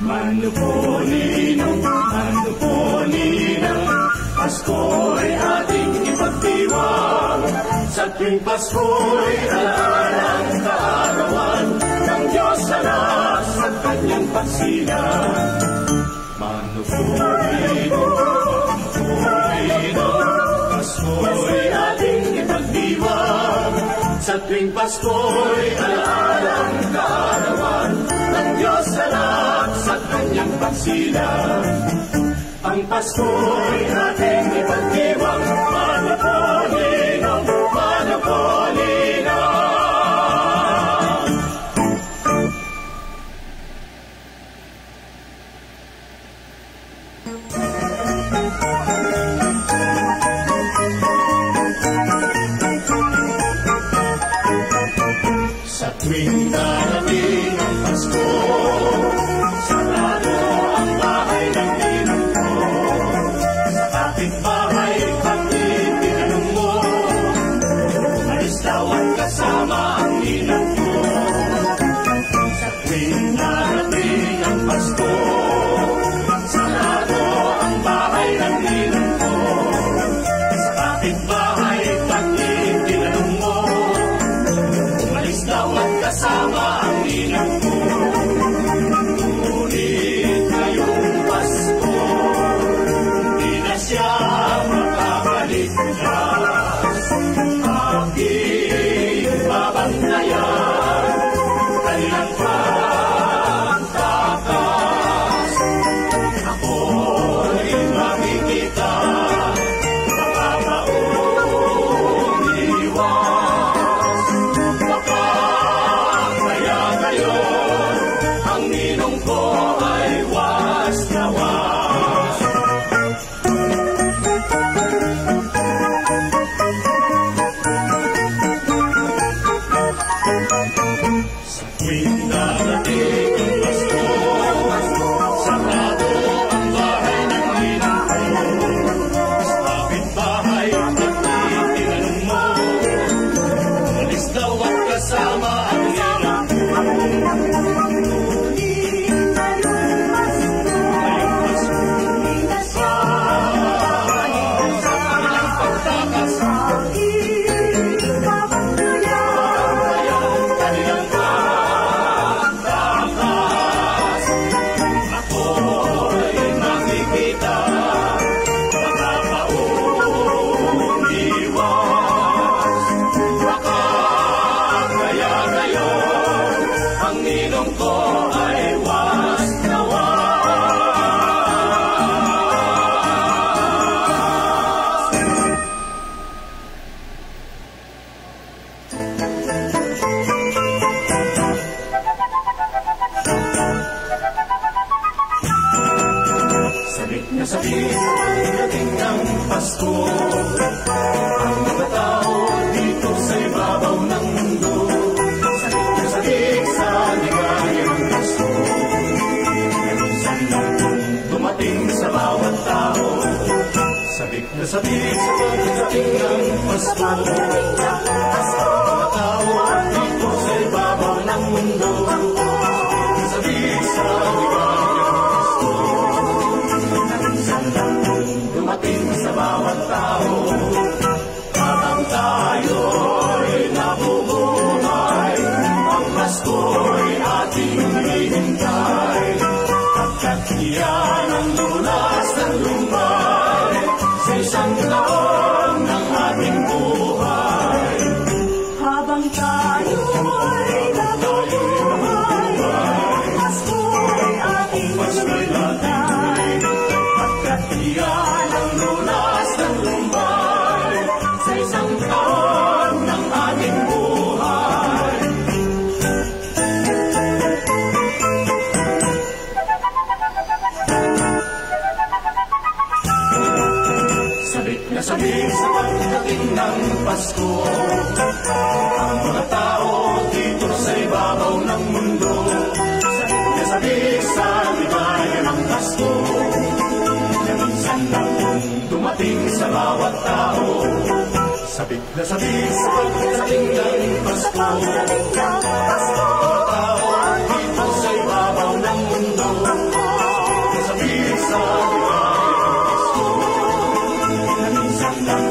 Mano po ninong, Pasko'y ating ipagdiwang. Sa tuwing Pasko'y alaalang kaarawan ng Diyos anak sa kanyang pagsilang. Mano po ninong, Pasko'y ating ipagdiwang. Sa tuwing Pasko'y alaalang kaarawan ng Diyos anak sa kanyang pagsilang. Ang Pasko'y ating ipagdiwang. Mano po ninong, sa tuwing darating ang Pasko, sarado ang bahay ng ninang ko. Sa Pasko. Ang mga tao dito sa ibabaw ng mundo, sabik sa ligaya ng Pasko. Minsan lang dumating sa bawat tao, sabik na sabik sa pagdating ng Pasko. Mga tao dito sa ibabaw ng mundo, sabik sa ligaya ng Pasko. Minsan lang dumating sa bawat tao, habang tayo'y nabubuhay, ang Pasko'y ating hinihintay. Pagkat iyan ang lunas ng lumbay sa isang taon ng ating buhay. Habang tayo'y nabubuhay, ang Pasko'y ating hinihintay. Pagkat iyan ang lunas ng lumbay sa isang taon ng ating buhay. Sabik na sabik sa pagdating ng Pasko, ang mga tao dito sa ibabaw ng mundo, sabik na sabik sa ligaya ng Pasko. Minsan lang dumating sa bawat tao, sabik na sabik sa pagdating ng Pasko. Ang tao dito sa ibabaw ng mundo, sabik sa ligaya ng Pasko. Minsan lang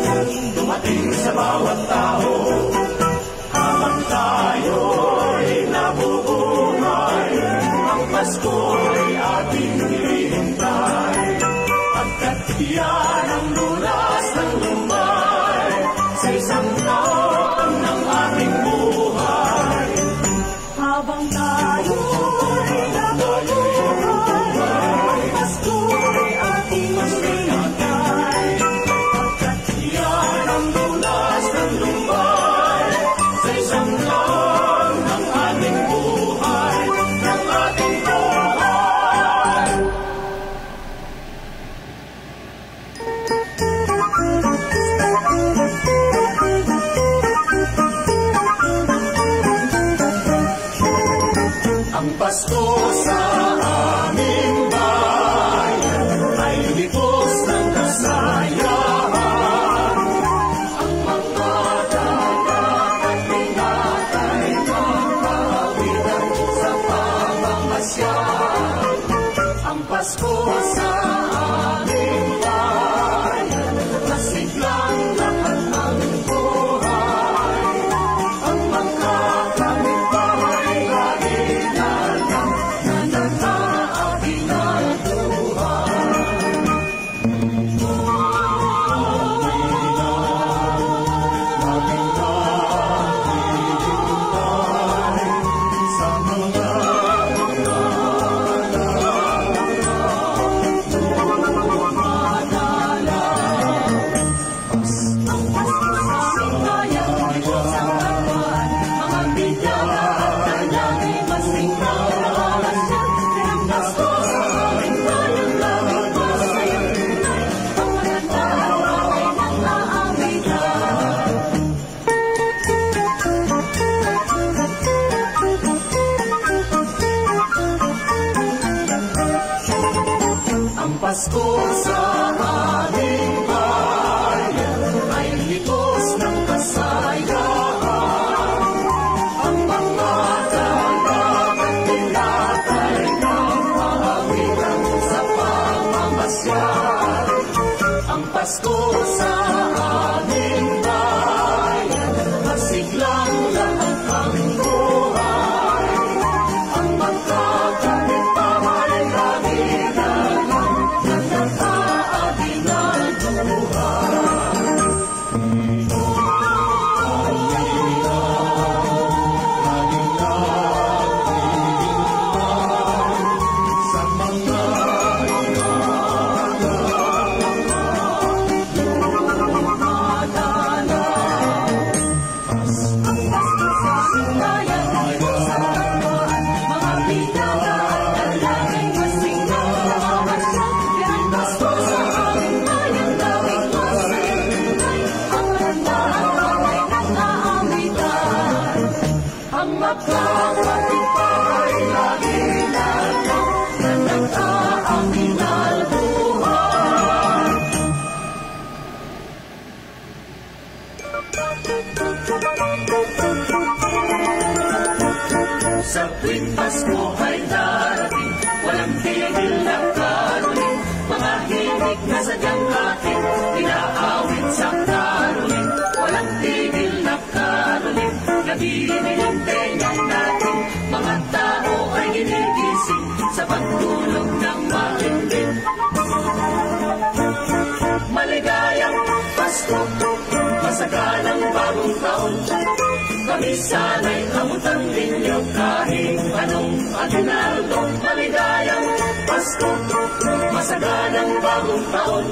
dumating sa bawat tao, habang tayo'y nabubuhay, ang Pasko'y ating hinihintay. Pagkat iyan ang lunas ng lumbay sa isang taon ng ating buhay. Habang tayo'y nabubuhay, ang Pasko'y ating hinihintay. Pagkat iyan ang lunas ng lumbay sa isang taon ng ating buhay, ng ating buhay. Ang Pasko sa aming bayan ay libos ng kasayahan. Ang mga dagat at pinatay magkawitan sa pamamasyal. Ang Pasko sa aming bayan, masiglang lahat ng buhay. Ang mga kapitbahay lagi na lang na nag-aabing ng buhay. Laging naghihintay sa mga ang Pasko sa aming bayan ay litos ng kasayahan. Ang mga dagat at pinatay ng maawitan sa pamamasyal. Ang Pasko sa aming bayan, masiglang lahat ang buhay. Ang magkakapitbahay lagi na lang na nag-aabing ng buhay. Laging naghihintay sa mga lumadagat. magkakapitbahay, lagi natin na nag-aaminalbuhan. Sa tuwing Pasko ay darating, walang tigil na karoling, mga himig na sadyang ating inaawit sa karoling. Walang tigil na karoling, nabibigyan tengang natin, mga tao ay ginigising sa pagtulog ng mahimbing. Maligayang Pasko, masagalang bagong taon, kami sana'y amutan ninyo kahit anong aginaldo. Maligayang Pasko, masagalang bagong taon,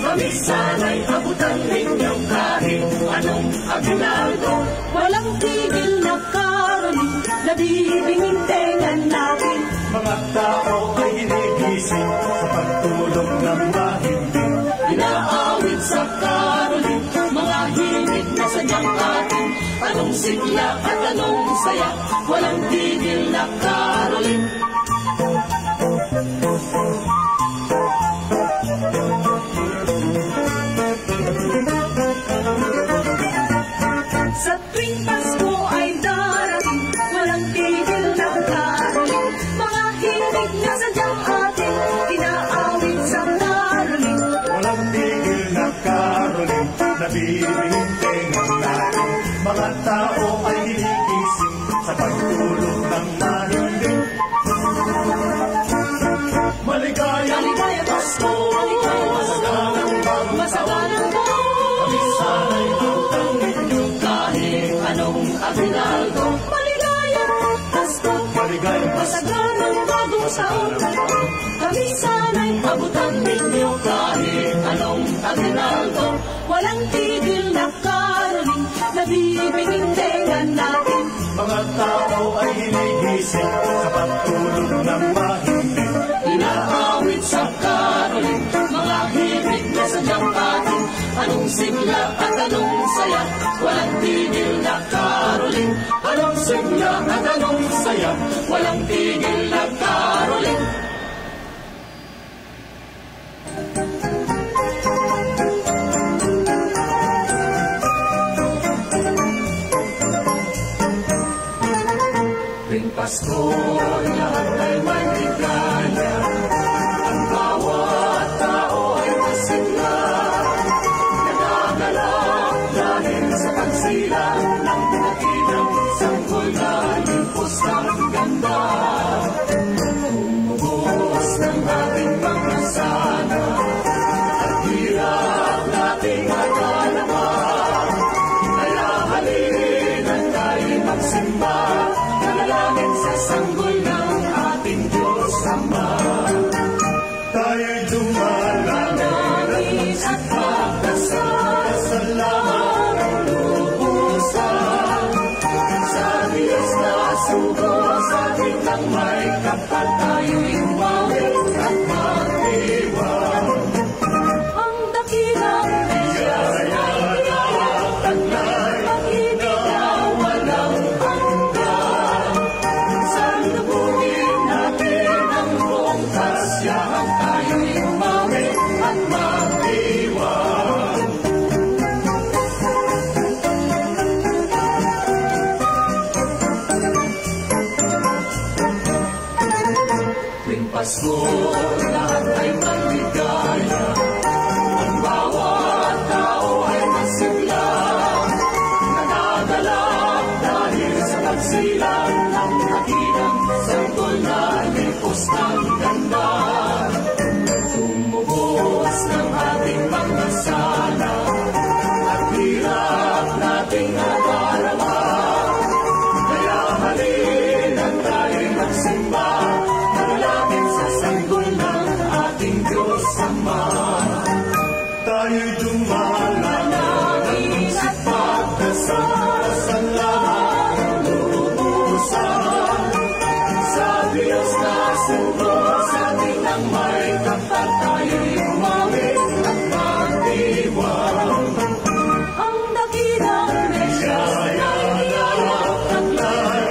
kami sana'y abutan ninyo kahit anong aginaldo. Walang tigil na karoling, nabibingin tengan natin, Mga tao ay ginigising sa pagtulog ng mahimbing. inaawit sa karoling, mga himig na sadyang atin, anong sigla at anong saya, walang tigil na karoling. Sa tuwing Pasko ay darating, walang tigil na karoling, mga himig na sadyang atin, inaawit sa karoling. Walang tigil na karoling, nabibiging tengang natin, mga tao ay ginigising sa pagtulog ng mahimbing. Maligayang Pasko, masagalang bagong taon, kami sana'y abutan ninyo kahit anong aginaldo. Maligayang Pasko, Maligayang Pasko, masagalang bagong taon, kami sana'y abutan ninyo kahit anong aginaldo. Walang tigil na karoling, nabibiging tengan natin, mga tao ay ginigising sa pagtulog ng mahimbing. inaawit sa karoling, mga himig na sadyang atin, anong sigla at anong saya, walang tigil na karoling, anong sigla at anong saya, walang tigil na karoling. Tuwing Pasko, lahat ay may ligaya, ang bawat tao ay masigla, nagagalak dahil sa pagsilang ng pinakinang sanggol na limpos ng ganda. Umubos ng ating mga sana, at hirap nating magalama, kaya halina't tayo magsimba, nanalangin sa sanggol ng ating Diyos Ama. Tayo'y dumalangin at magdasal ng lubusan sa Diyos na sugo sa ating nang may kapal, tayo'y umawit at mag-iwan. Ang dakilang Biyaya at taglay na walang hanggan, sa lubugin natin ang buong kasyahan, tayo'y umawit at mag-iwan. Tuwing Pasko, lahat ay maligaya, ang bawat tao ay masigla, nagagalak dahil sa pagsilang ng nakinang sanggol na limpos ng ganda. Tumubos ng ating mga sana, at hirap nating nadarama, kaya halina't tayo'y magsimba, nanalangin sa sanggol ng ating Diyos Ama. Tayo'y dumalangin at pagdasal ng lubusan sa Diyos na sugo sa ating nang may kapal, tayo'y umawit at mag-iwan. ang dakilang Biyaya at taglay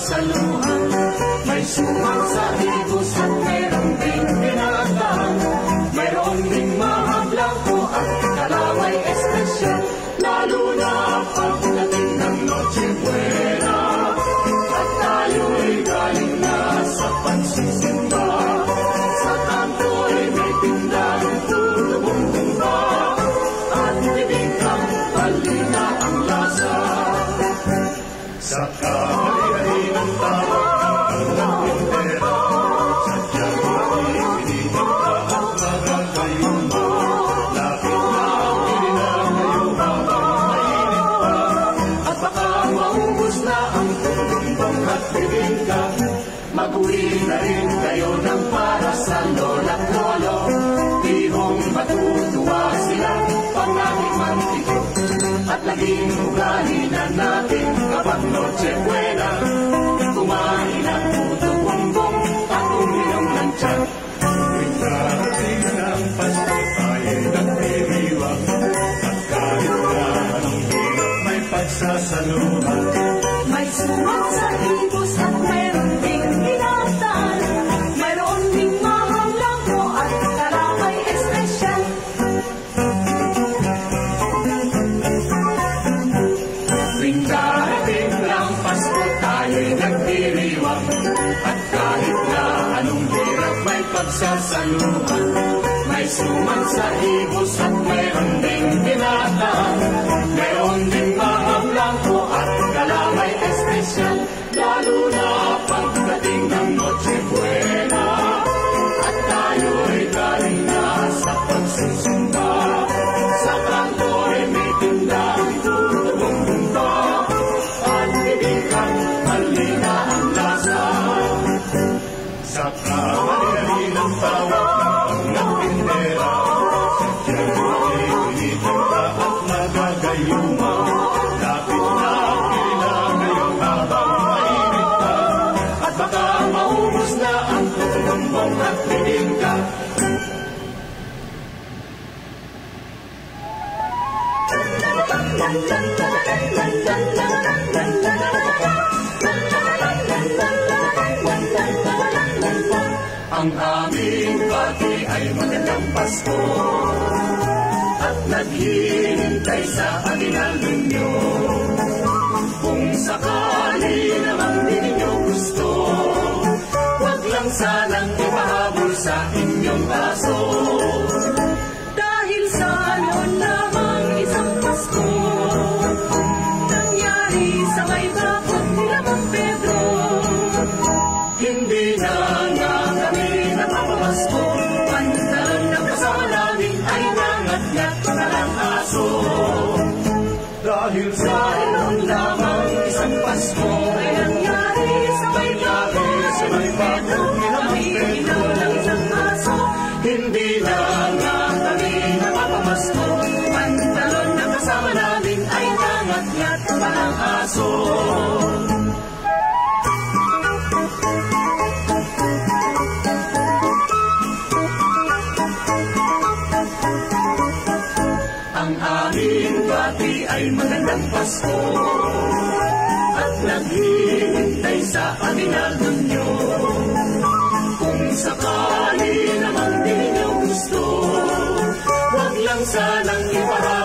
pagsasaluhan. May sumang sa higos at meron ding pinagdaan. Mayroon ding mga blanco at kalaway espesyal. Lalo na pagdating ng Noche Buena. At tayo'y galing na sa pagsisimba. Sa kanto'y may tindang tutubong tumba. At bibigkang palina ang lasa. Sa kamali-hali ng tawag ng pindera. Sadyang makikinig ka at magagayuma. Lapit na ang pilina ngayon habang mainit pa. At baka maubos na ang tutumbong at bibigka. Mag-uwi na rin kayo ng para sa lola at lolo. Tihong matutuwa sila pag nakimantiko. At laging ugali na natin kapag Noche Buena. Kumain ang puto bumbong at uminom ng tiyan. Tuwing darating ng Pasko tayo'y nagdiriwang. At kahit na anong hirap may pagsasaluhan. May sumang sa higos at meron ding pinagdaan. Mayroon ding mga blanco at kalaway espesyal. Tuwing darating ng Pasko tayo'y nagdiriwang. At kahit na anong hirap may pagsasaluhan. May sumang sa higos at meron ding pinagdaan. Meron ding mga blanco at kalaway espesyal. Lalo na pagdating ng Noche Buena. At tayo'y galing na sa pagsisimba. Sa kanto'y may tindang tutubong tumba. At bibigkang halina ang lasa. Sa kamali-hali ng tawag ng pindera. Sadyang makikinig ka at magagayuma. Lapit na ang pilina ngayon habang mainit pa. At baka maubos na ang tutumbong at bibigka. Ang aming bati ay magandang Pasko at naghihintay sa aginaldo nyo. Kung sakali namang di ninyo gusto, huwag lang sanang ipahabol sa inyong aso. Dahil sa noon lamang isang Pasko, nangyari sa may bakod nila Mang Pedro. Hindi na nga kami napapamasko. Pantalan ng kasama namin ay nangat-ngat na lang aso. Dahil sa noon lamang isang Pasko Ay nangyari sa may bakod nila Mang Pedro. Ng isang aso. hindi na nga kami napapamasko. Pantalan ng kasama namin ay nangat-ngat na lang aso. Ang aming bati ay magandang Pasko at naghihintay sa aginaldo nyo. Kung sakali namang di nyo gusto, huwag lang sanang ipahabol